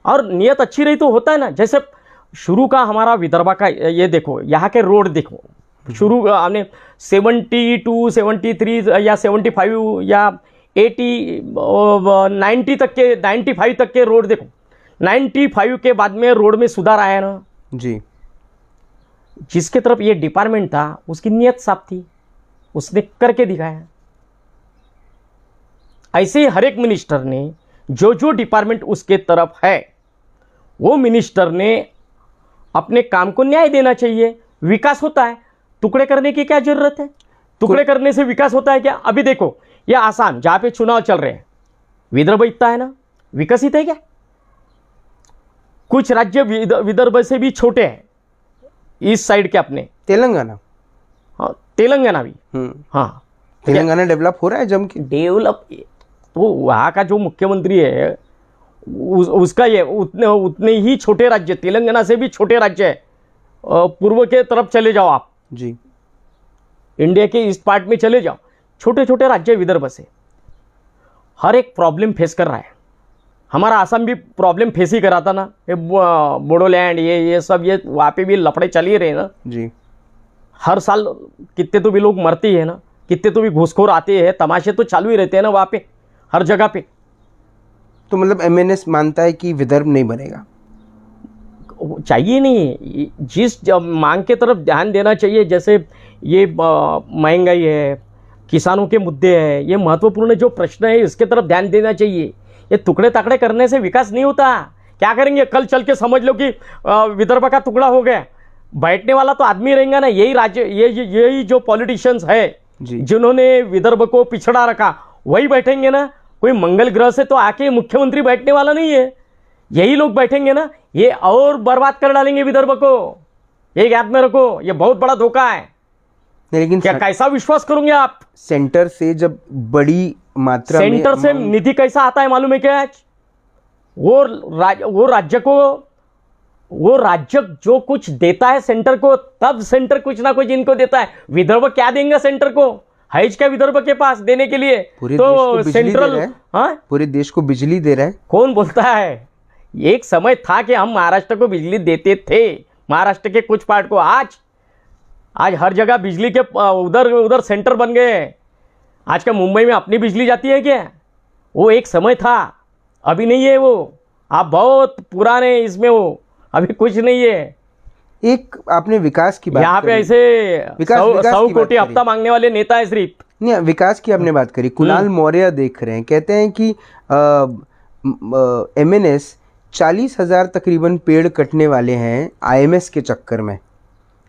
और नीयत अच्छी रही तो होता है ना। जैसे शुरू का हमारा विदर्भ का ये देखो, यहाँ के रोड देखो, शुरू हमने 72, 73 या 75 या 80, 90 तक के 95 तक के रोड देखो। 95 के बाद में रोड में सुधार आया ना, जी जिसके तरफ ये डिपार्टमेंट था उसकी नीयत साफ थी, उसने करके दिखाया। ऐसे ही हर एक मिनिस्टर ने जो जो डिपार्टमेंट उसके तरफ है वो मिनिस्टर ने अपने काम को न्याय देना चाहिए। विकास होता है, टुकड़े करने की क्या जरूरत है? टुकड़े करने से विकास होता है क्या? अभी देखो ये आसाम जहां पे चुनाव चल रहे हैं, विदर्भ इतना है ना, विकसित है क्या? कुछ राज्य विदर्भ से भी छोटे हैं इस साइड के अपने, तेलंगाना, हाँ तेलंगाना भी, हाँ तेलंगाना डेवलप हो रहा है जम के। डेवलप तो वहाँ का जो मुख्यमंत्री है उसका ये उतने ही छोटे राज्य, तेलंगाना से भी छोटे राज्य है। पूर्व के तरफ चले जाओ आप, जी इंडिया के ईस्ट पार्ट में चले जाओ, छोटे छोटे राज्य विदर्भ से हर एक प्रॉब्लम फेस कर रहा है। हमारा आसाम भी प्रॉब्लम फेस ही करा था ना, ये बोडोलैंड ये सब, ये वहाँ पे भी लफड़े चल ही रहे ना जी। हर साल कितने तो भी लोग मरते ही है ना, कितने तो भी घुसखोर आते हैं, तमाशे तो चालू ही रहते हैं ना वहाँ पे हर जगह पे। तो मतलब एमएनएस मानता है कि विदर्भ नहीं बनेगा? चाहिए नहीं, जिस मांग के तरफ ध्यान देना चाहिए, जैसे ये महंगाई है, किसानों के मुद्दे हैं, ये महत्वपूर्ण जो प्रश्न है इसके तरफ ध्यान देना चाहिए। ये टुकड़े ताकड़े करने से विकास नहीं होता। क्या करेंगे? कल चल के समझ लो कि विदर्भ का टुकड़ा हो गया, बैठने वाला तो आदमी रहेगा ना, यही राज्य यही जो पॉलिटिशियंस है जिन्होंने विदर्भ को पिछड़ा रखा वही बैठेंगे ना। कोई मंगल ग्रह से तो आके मुख्यमंत्री बैठने वाला नहीं है, यही लोग बैठेंगे ना, ये और बर्बाद कर डालेंगे विदर्भ को। ये याद में रखो, ये बहुत बड़ा धोखा है। लेकिन क्या कैसा विश्वास करोगे आप? सेंटर से जब बड़ी मात्रा में सेंटर से निधि कैसा आता है मालूम है क्या? वो राज्य जो कुछ देता है सेंटर को, तब सेंटर कुछ ना कुछ इनको देता है। विदर्भ क्या देंगे सेंटर को? हैज क्या विदर्भ के पास देने के लिए? तो सेंट्रल, हाँ पूरे देश को बिजली दे रहा है। कौन बोलता है? एक समय था कि हम महाराष्ट्र को बिजली देते थे, महाराष्ट्र के कुछ पार्ट को। आज हर जगह बिजली के उधर सेंटर बन गए। आज क्या मुंबई में अपनी बिजली जाती है क्या? वो एक समय था, अभी नहीं है वो। आप बहुत पुराने इसमें हो, अभी कुछ नहीं है। एक आपने विकास की बात यहाँ पे ऐसे 100 कोटी हफ्ता मांगने वाले नेता है सिर्फ। नहीं, विकास की आपने बात करी। कुणाल मौर्य देख रहे हैं, कहते हैं कि एमएनएस 40,000 तकरीबन पेड़ कटने वाले हैं आईएमएस के चक्कर में,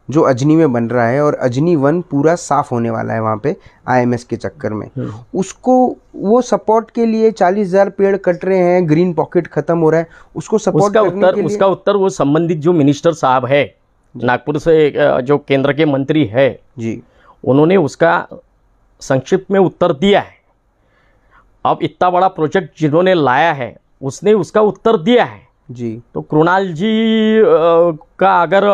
जो अजनी में बन रहा है, और अजनी वन पूरा साफ होने वाला है वहाँ पे आईएमएस के चक्कर में। उसको वो सपोर्ट के लिए 40,000 पेड़ कट रहे हैं, ग्रीन पॉकेट खत्म हो रहा है, उसको सपोर्ट करने के लिए उसका उत्तर वो संबंधित जो मिनिस्टर साहब है नागपुर से, जो केंद्र के मंत्री है जी, उन्होंने उसका संक्षिप्त में उत्तर दिया है। अब इतना बड़ा प्रोजेक्ट जिन्होंने लाया है उसने उसका उत्तर दिया है जी। तो कृणाल जी का अगर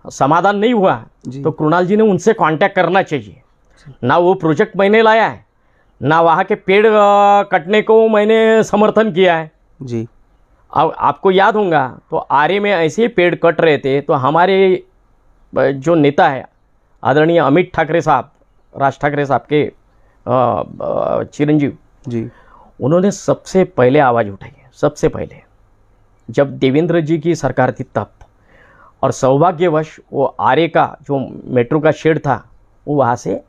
समाधान नहीं हुआ तो कृणाल जी ने उनसे कांटेक्ट करना चाहिए। ना वो प्रोजेक्ट मैंने लाया है, ना वहाँ के पेड़ कटने को मैंने समर्थन किया है जी। अब आपको याद होगा तो आरे में ऐसे ही पेड़ कट रहे थे, तो हमारे जो नेता है आदरणीय अमित ठाकरे साहब, राज ठाकरे साहब के चिरंजीव जी, उन्होंने सबसे पहले आवाज़ उठाई है। सबसे पहले जब देवेंद्र जी की सरकार थी तब, और सौभाग्यवश वो आरे का जो मेट्रो का शेड था वो वहाँ से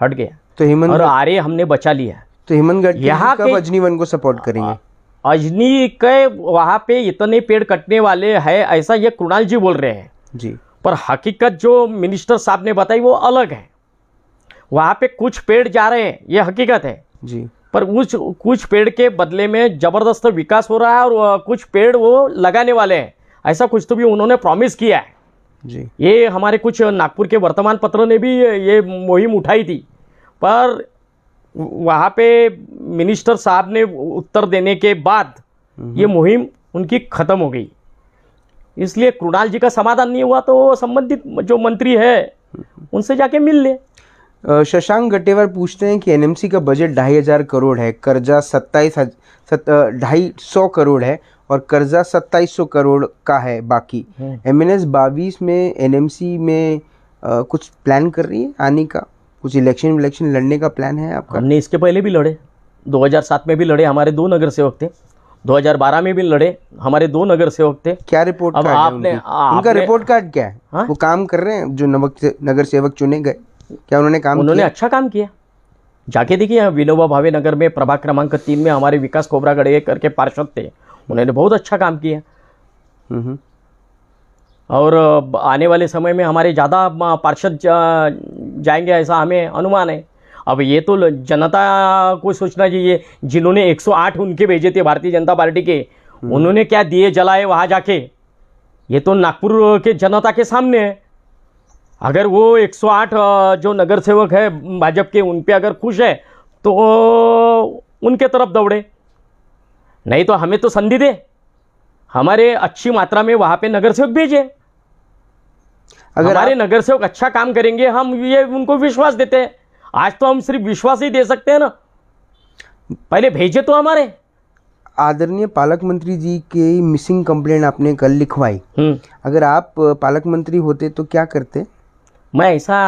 हट गया, तो और आरे हमने बचा लिया। तो हेमंत गडकरी कब अजनी वन को सपोर्ट करेंगे? अजनी के वहाँ पे इतने पेड़ कटने वाले हैं ऐसा ये कृणाल जी बोल रहे हैं जी, पर हकीकत जो मिनिस्टर साहब ने बताई वो अलग है। वहाँ पे कुछ पेड़ जा रहे हैं, ये हकीकत है जी, पर कुछ पेड़ के बदले में ज़बरदस्त विकास हो रहा है, और कुछ पेड़ वो लगाने वाले हैं, ऐसा कुछ तो भी उन्होंने प्रॉमिस किया है जी। ये हमारे कुछ नागपुर के वर्तमान पत्र ने भी ये मुहिम उठाई थी, पर वहाँ पे मिनिस्टर साहब ने उत्तर देने के बाद ये मुहिम उनकी ख़त्म हो गई। इसलिए कृणाल जी का समाधान नहीं हुआ तो संबंधित जो मंत्री है उनसे जाके मिल ले। शशांक गटेवर पूछते हैं कि एनएमसी का बजट 2,500 करोड़ है, कर्जा 2,500 करोड़ है और कर्जा 2,700 करोड़ का है बाकी। एमएनएस 22 में एनएमसी में कुछ प्लान कर रही है आने का? कुछ इलेक्शन लड़ने का प्लान है आपका? हमने इसके पहले भी लड़े, 2007 में भी लड़े, हमारे 2 नगर सेवक थे, 2012 में भी लड़े, हमारे 2 नगर सेवक थे। क्या रिपोर्ट अब कार्ड है आपने- उनका आपने- रिपोर्ट कार्ड क्या है? हाँ? वो काम कर रहे हैं जो नगर सेवक चुने गए, क्या उन्होंने काम उन्होंने किया? अच्छा काम किया। जाके देखिए, यहाँ विनोबा भावे नगर में प्रभाग क्रमांक 3 में हमारे विकास कोबरागढ़े करके पार्षद थे, उन्होंने बहुत अच्छा काम किया। हम्म। और आने वाले समय में हमारे ज़्यादा पार्षद जाएंगे ऐसा हमें अनुमान है। अब ये तो जनता को सोचना चाहिए, जिन्होंने 108 उनके भेजे थे भारतीय जनता पार्टी के, उन्होंने क्या दिए जलाए वहाँ जाके, ये तो नागपुर के जनता के सामने है। अगर वो 108 जो नगर सेवक है भाजपा के, उन पे अगर खुश है तो उनके तरफ दौड़े, नहीं तो हमें तो संधि दे, हमारे अच्छी मात्रा में वहाँ पे नगर सेवक भेजे। अगर हमारे नगर सेवक अच्छा काम करेंगे, हम ये उनको विश्वास देते हैं। आज तो हम सिर्फ विश्वास ही दे सकते हैं ना, पहले भेजे तो हमारे। आदरणीय पालक मंत्री जी की मिसिंग कंप्लेंट आपने कल लिखवाई, अगर आप पालक मंत्री होते तो क्या करते? मैं ऐसा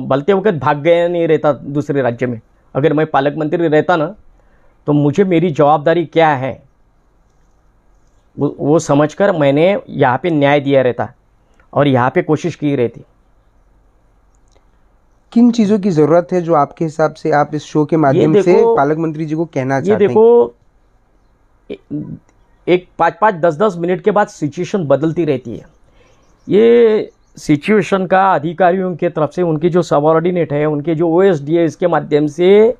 बलते वक्त भाग गया नहीं रहता दूसरे राज्य में। अगर मैं पालक मंत्री रहता ना, तो मुझे मेरी जवाबदारी क्या है वो समझकर मैंने यहाँ पे न्याय दिया रहता और यहाँ पे कोशिश की रहती। किन चीज़ों की ज़रूरत है जो आपके हिसाब से आप इस शो के माध्यम से पालक मंत्री जी को कहना ये चाहते हैं? देखो, एक 5-5, 10-10 मिनट के बाद सिचुएशन बदलती रहती है। ये सिचुएशन का अधिकारियों के तरफ से, उनके जो सबऑर्डिनेट है, उनके जो OSDS के माध्यम से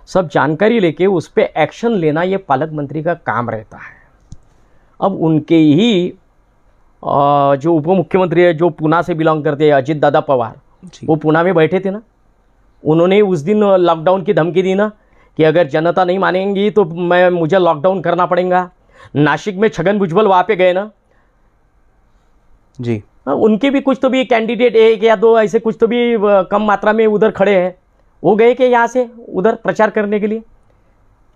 सब जानकारी लेके उस पर एक्शन लेना, ये पालक मंत्री का काम रहता है। अब उनके ही जो उप मुख्यमंत्री है, जो पुणे से बिलोंग करते हैं, अजित दादा पवार, वो पुणे में बैठे थे ना, उन्होंने उस दिन लॉकडाउन की धमकी दी ना कि अगर जनता नहीं मानेंगी तो मुझे लॉकडाउन करना पड़ेगा। नासिक में छगन भुजबल वहाँ पे गए ना जी, उनके भी कुछ तो भी कैंडिडेट 1 या 2 ऐसे कुछ तो भी कम मात्रा में उधर खड़े हैं, वो गए कि यहाँ से उधर प्रचार करने के लिए।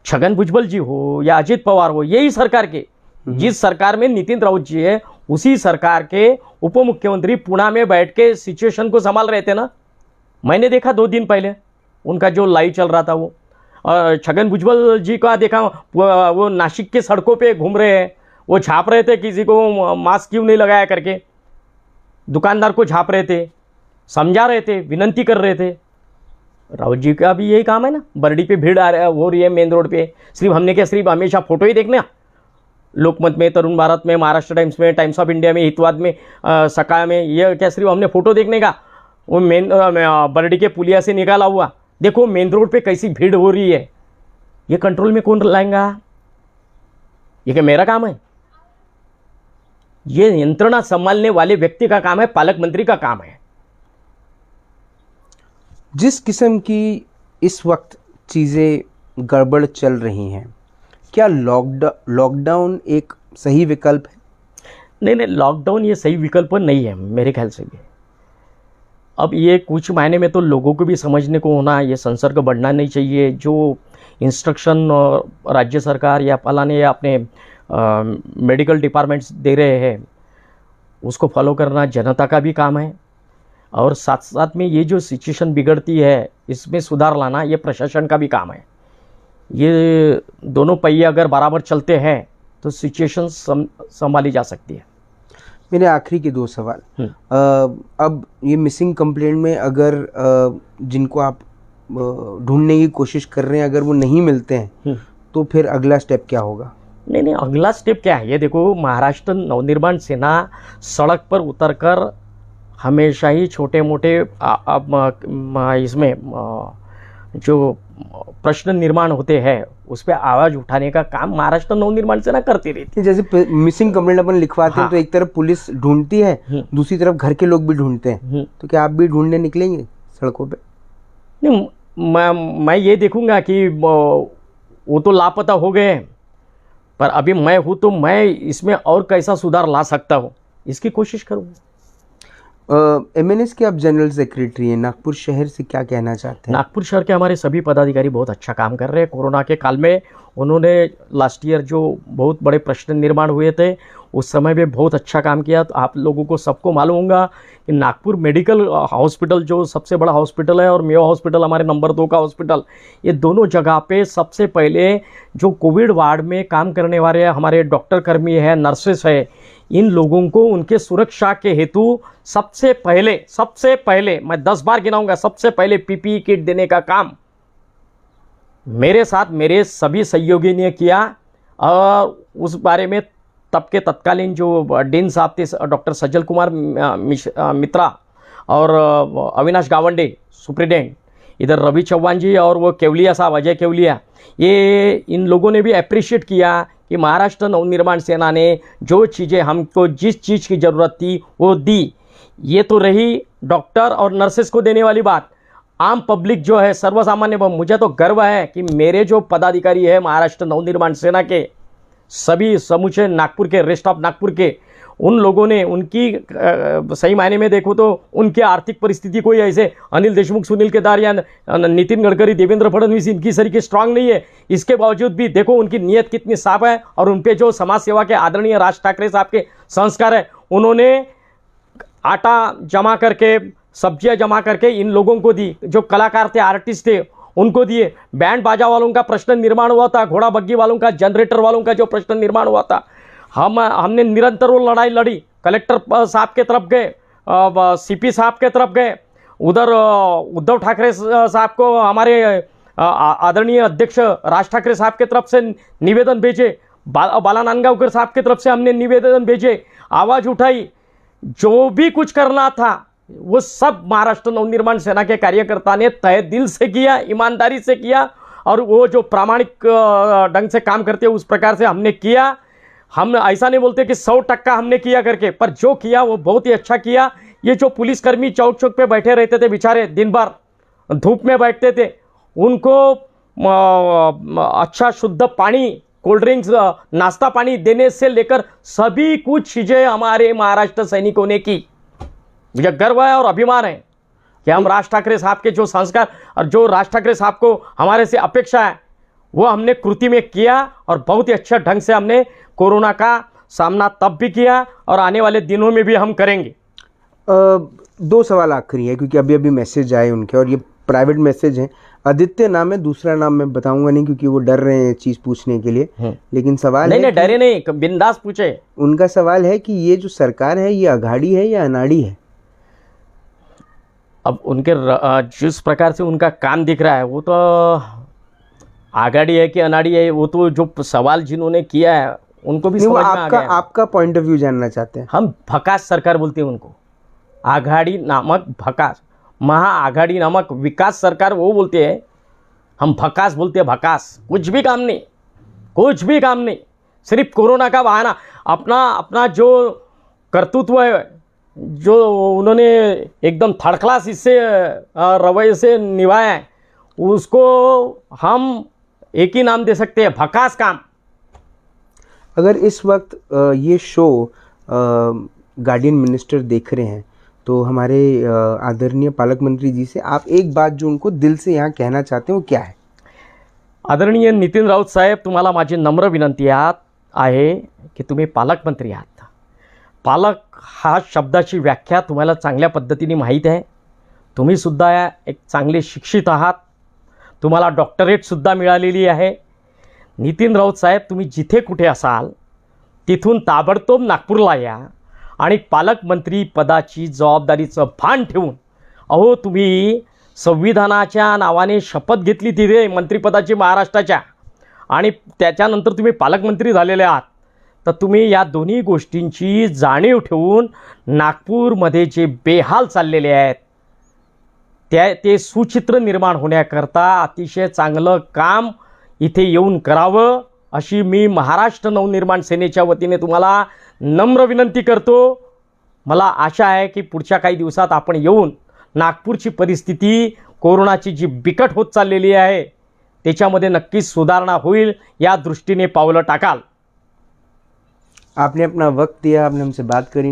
छगन भुजबल जी हो या अजित पवार हो, यही सरकार के, जिस सरकार में नितिन राउत जी है, उसी सरकार के उप मुख्यमंत्री पुणे में बैठ के सिचुएशन को संभाल रहे थे ना। मैंने देखा 2 दिन पहले उनका जो लाइव चल रहा था वो, छगन भुजबल जी का देखा, वो नासिक के सड़कों पे घूम रहे हैं, वो छाप रहे थे किसी को मास्क क्यों नहीं लगाया करके, दुकानदार को छाप रहे थे, समझा रहे थे, विनंती कर रहे थे। राउत जी का भी यही काम है ना, बरडी पे भीड़ हो रही है मेन रोड पे, सिर्फ हमने क्या सिर्फ हमेशा फोटो ही देखना? लोकमत में, तरुण भारत में, महाराष्ट्र टाइम्स में, टाइम्स ऑफ इंडिया में, हितवाद में, सकाळ में, ये क्या सिर्फ हमने फोटो देखने का? वो मेन बरडी के पुलिया से निकाला हुआ देखो मेन रोड पे कैसी भीड़ हो रही है, ये कंट्रोल में कौन लाएगा? ये क्या मेरा काम है? ये यंत्रणा संभालने वाले व्यक्ति का काम है, पालक मंत्री का काम है। जिस किस्म की इस वक्त चीज़ें गड़बड़ चल रही हैं, क्या लॉकडाउन एक सही विकल्प है? नहीं, लॉकडाउन ये सही विकल्प नहीं है मेरे ख्याल से भी। अब ये कुछ मायने में तो लोगों को भी समझने को होना, ये संसर्ग बढ़ना नहीं चाहिए। जो इंस्ट्रक्शन राज्य सरकार या फलाने या अपने मेडिकल डिपार्टमेंट्स दे रहे हैं, उसको फॉलो करना जनता का भी काम है। और साथ साथ में ये जो सिचुएशन बिगड़ती है, इसमें सुधार लाना ये प्रशासन का भी काम है। ये दोनों पहिए अगर बराबर चलते हैं तो सिचुएशन संभाली जा सकती है। मेरे आखिरी के 2 सवाल। अब ये मिसिंग कंप्लेंट में अगर जिनको आप ढूंढने की कोशिश कर रहे हैं, अगर वो नहीं मिलते हैं तो फिर अगला स्टेप क्या होगा? नहीं, अगला स्टेप क्या है? ये देखो, महाराष्ट्र नवनिर्माण सेना सड़क पर उतरकर हमेशा ही छोटे मोटे इसमें जो प्रश्न निर्माण होते हैं उस पर आवाज़ उठाने का काम महाराष्ट्र नवनिर्माण सेना करती रहती है। जैसे मिसिंग कंप्लेंट अपन लिखवाते हैं तो एक तरफ पुलिस ढूंढती है, दूसरी तरफ घर के लोग भी ढूंढते हैं, तो क्या आप भी ढूंढने निकलेंगे सड़कों पे? नहीं, मैं ये देखूंगा कि वो तो लापता हो गए हैं, पर अभी मैं हूँ तो मैं इसमें और कैसा सुधार ला सकता हूँ इसकी कोशिश करूँगा। MNS के आप जनरल सेक्रेटरी हैं, नागपुर शहर से क्या कहना चाहते हैं? नागपुर शहर के हमारे सभी पदाधिकारी बहुत अच्छा काम कर रहे हैं। कोरोना के काल में उन्होंने लास्ट ईयर जो बहुत बड़े प्रश्न निर्माण हुए थे उस समय भी बहुत अच्छा काम किया। तो आप लोगों को सबको मालूम होगा कि नागपुर मेडिकल हॉस्पिटल जो सबसे बड़ा हॉस्पिटल है और मेयो हॉस्पिटल हमारे नंबर 2 का हॉस्पिटल, ये दोनों जगह पे सबसे पहले जो कोविड वार्ड में काम करने वाले हमारे डॉक्टर कर्मी है, नर्सेस है, इन लोगों को उनके सुरक्षा के हेतु सबसे पहले मैं 10 बार गिनाऊंगा, सबसे पहले पीपीई किट देने का काम मेरे साथ मेरे सभी सहयोगी ने किया। और उस बारे में तब के तत्कालीन जो डीन साहब थे डॉक्टर सज्जल कुमार मित्रा और अविनाश गावंडे सुप्रिटेंडेंट, इधर रवि चौहान जी और वो केवलिया साहब, अजय केवलिया, ये इन लोगों ने भी अप्रिशिएट किया कि महाराष्ट्र नवनिर्माण सेना ने जो चीज़ें हमको जिस चीज़ की ज़रूरत थी वो दी। ये तो रही डॉक्टर और नर्सेस को देने वाली बात। आम पब्लिक जो है सर्वसामान्य, मुझे तो गर्व है कि मेरे जो पदाधिकारी है महाराष्ट्र नवनिर्माण सेना के सभी समूचे नागपुर के, रेस्ट ऑफ नागपुर के, उन लोगों ने उनकी सही मायने में देखो तो उनकी आर्थिक परिस्थिति कोई ऐसे अनिल देशमुख, सुनील केदार या नितिन गडकरी, देवेंद्र फडणवीस इनकी तरीके स्ट्रांग नहीं है। इसके बावजूद भी देखो उनकी नीयत कितनी साफ है और उन पे जो समाज सेवा के आदरणीय राज ठाकरे साहब के संस्कार है, उन्होंने आटा जमा करके, सब्जियां जमा करके इन लोगों को दी। जो कलाकार थे, आर्टिस्ट थे, उनको दिए। बैंड बाजा वालों का प्रश्न निर्माण हुआ था, घोड़ा बग्गी वालों का, जनरेटर वालों का जो प्रश्न निर्माण हुआ था, हमने निरंतर वो लड़ाई लड़ी। कलेक्टर साहब के तरफ गए, सीपी साहब के तरफ गए, उधर उद्धव ठाकरे साहब को, हमारे आदरणीय अध्यक्ष राज ठाकरे साहब के तरफ से निवेदन भेजे, बाला नांदगावकर साहब के तरफ से हमने निवेदन भेजे, आवाज़ उठाई। जो भी कुछ करना था वो सब महाराष्ट्र नवनिर्माण सेना के कार्यकर्ता ने तहे दिल से किया, ईमानदारी से किया और वो जो प्रामाणिक ढंग से काम करते हैं उस प्रकार से हमने किया। हम ऐसा नहीं बोलते कि 100% हमने किया करके, पर जो किया वो बहुत ही अच्छा किया। ये जो पुलिसकर्मी चौक चौक पे बैठे रहते थे बेचारे, दिन भर धूप में बैठते थे, उनको अच्छा शुद्ध पानी, कोल्ड ड्रिंक्स, नाश्ता पानी देने से लेकर सभी कुछ चीज़ें हमारे महाराष्ट्र सैनिकों ने की। मुझे गर्व है और अभिमान है कि हम राज ठाकरे साहब के जो संस्कार और जो राज ठाकरे साहब को हमारे से अपेक्षा है वो हमने कृति में किया और बहुत ही अच्छे ढंग से हमने कोरोना का सामना तब भी किया और आने वाले दिनों में भी हम करेंगे। 2 सवाल आखिरी है क्योंकि अभी मैसेज आए उनके और ये प्राइवेट मैसेज हैं। आदित्य नाम है, दूसरा नाम मैं बताऊंगा नहीं क्योंकि वो डर रहे हैं चीज़ पूछने के लिए, लेकिन सवाल नहीं, डरे नहीं, बिंदास पूछे। उनका सवाल है कि ये जो सरकार है ये अघाड़ी है या अनाड़ी है? अब उनके जिस प्रकार से उनका काम दिख रहा है वो तो आगाड़ी है कि अनाड़ी है, वो तो जो सवाल जिन्होंने किया है उनको भी समझ में आ गया है। आपका पॉइंट ऑफ व्यू जानना चाहते हैं। हम भकास सरकार बोलते हैं उनको, आघाड़ी नामक भकास, महाआघाड़ी नामक विकास सरकार वो बोलते हैं, हम भकास बोलते हैं। भकास कुछ भी काम नहीं, कुछ भी काम नहीं, सिर्फ कोरोना का बहाना। अपना जो कर्तृत्व है, जो उन्होंने एकदम थर्ड क्लास इससे रवैये से निभाया है, उसको हम एक ही नाम दे सकते हैं, भकास काम। अगर इस वक्त ये शो गार्डियन मिनिस्टर देख रहे हैं तो हमारे आदरणीय पालक मंत्री जी से आप एक बात जो उनको दिल से यहाँ कहना चाहते हैं वो क्या है? आदरणीय नितीन राऊत साहेब, तुम्हाला माझी नम्र विनंती आहे की तुम्ही पालकमंत्री आहात. पालक हा शब्दाची व्याख्या तुम्हाला चांगल्या पद्धतीने माहीत आहे. तुम्हीसुद्धा एक चांगले शिक्षित आहात, तुम्हाला डॉक्टरेटसुद्धा मिळालेली आहे. नितीन राऊत साहेब, तुम्ही जिथे कुठे असाल तिथून ताबडतोब नागपूरला या आणि पालकमंत्री पदाची जबाबदारीचं भान ठेवून, अहो तुम्ही संविधानाच्या नावाने शपथ घेतली तिथे मंत्रिपदाची महाराष्ट्राच्या, आणि त्याच्यानंतर तुम्ही पालकमंत्री झालेले आहात, तर तुम्ही या दोन्ही गोष्टींची जाणीव ठेवून नागपूरमध्ये जे बेहाल चाललेले आहेत ते सुचित्र निर्माण होण्याकरता अतिशय चांगलं काम इथे येऊन करावं, अशी मी महाराष्ट्र नवनिर्माण सेनेच्या वतीने तुम्हाला नम्र विनंती करतो. मला आशा आहे की पुढच्या काही दिवसात आपण येऊन नागपूरची परिस्थिती, कोरोनाची जी बिकट होत चाललेली आहे त्याच्यामध्ये नक्कीच सुधारणा होईल, या दृष्टीने पावलं टाकाल. आपने अपना वक्त दिया, आपने हमसे बात करी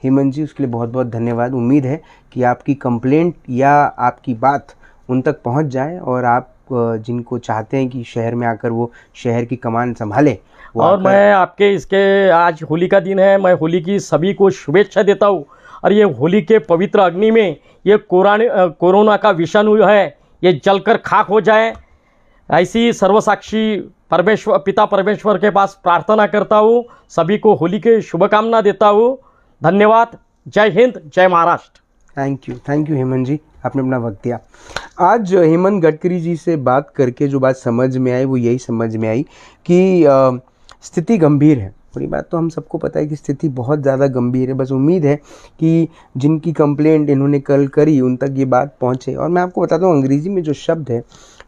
हेमंत जी, उसके लिए बहुत बहुत धन्यवाद. उम्मीद है कि आपकी कंप्लेंट या आपकी बात उन तक पहुंच जाए और आप जिनको चाहते हैं कि शहर में आकर वो शहर की कमान संभाले, वो और आकर- मैं आपके इसके आज होली का दिन है, मैं होली की सभी को शुभेच्छा देता हूँ। और ये होली के पवित्र अग्नि में ये कोरोना का विषाणु है ये जलकर खाक हो जाए, ऐसी सर्वसाक्षी परमेश्वर पिता परमेश्वर के पास प्रार्थना करता हूँ। सभी को होली के शुभकामना देता हूँ। धन्यवाद। जय हिंद, जय महाराष्ट्र। थैंक यू हेमंत जी, आपने अपना वक्त दिया। आज हेमंत गडकरी जी से बात करके जो बात समझ में आई वो यही समझ में आई कि स्थिति गंभीर है। बड़ी बात तो हम सबको पता है कि स्थिति बहुत ज़्यादा गंभीर है। बस उम्मीद है कि जिनकी कंप्लेंट इन्होंने कल करी उन तक ये बात पहुँचे। और मैं आपको बताता हूँ, अंग्रेज़ी में जो शब्द है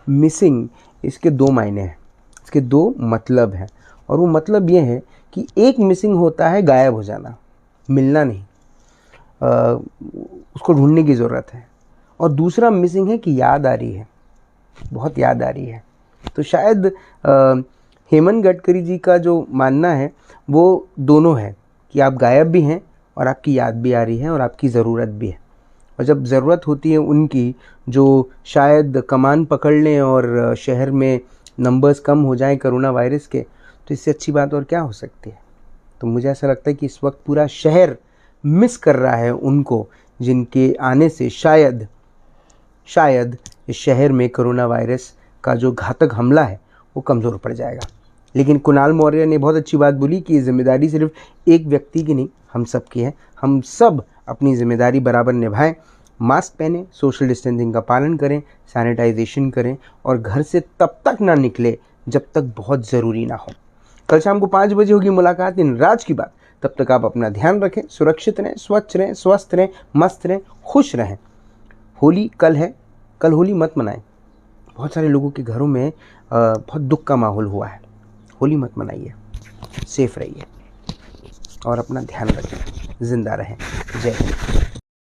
मिसिंग, इसके दो मायने हैं, इसके दो मतलब हैं। और वो मतलब ये है कि एक मिसिंग होता है गायब हो जाना, मिलना नहीं, उसको ढूंढने की ज़रूरत है। और दूसरा मिसिंग है कि याद आ रही है, बहुत याद आ रही है। तो शायद हेमंत गडकरी जी का जो मानना है वो दोनों है कि आप गायब भी हैं और आपकी याद भी आ रही है और आपकी ज़रूरत भी है। और जब ज़रूरत होती है उनकी, जो शायद कमान पकड़ लें और शहर में नंबर्स कम हो जाएं कोरोना वायरस के, तो इससे अच्छी बात और क्या हो सकती है। तो मुझे ऐसा लगता है कि इस वक्त पूरा शहर मिस कर रहा है उनको, जिनके आने से शायद इस शहर में कोरोना वायरस का जो घातक हमला है वो कमज़ोर पड़ जाएगा। लेकिन कुणाल मौर्य ने बहुत अच्छी बात बोली कि ये जिम्मेदारी सिर्फ एक व्यक्ति की नहीं, हम सब की है। हम सब अपनी जिम्मेदारी बराबर निभाएं, मास्क पहने, सोशल डिस्टेंसिंग का पालन करें, सैनिटाइजेशन करें और घर से तब तक ना निकले जब तक बहुत ज़रूरी ना हो। कल शाम को 5 बजे होगी मुलाकात इन राज की बात। तब तक आप अपना ध्यान रखें, सुरक्षित रहें, स्वच्छ रहें, स्वस्थ रहें, मस्त रहें, खुश रहें। होली कल है, कल होली मत मनाएं। बहुत सारे लोगों के घरों में बहुत दुख का माहौल हुआ है। होली मत मनाइए, सेफ रहिए और अपना ध्यान रखें। जिंदा रहें। जय हिंद।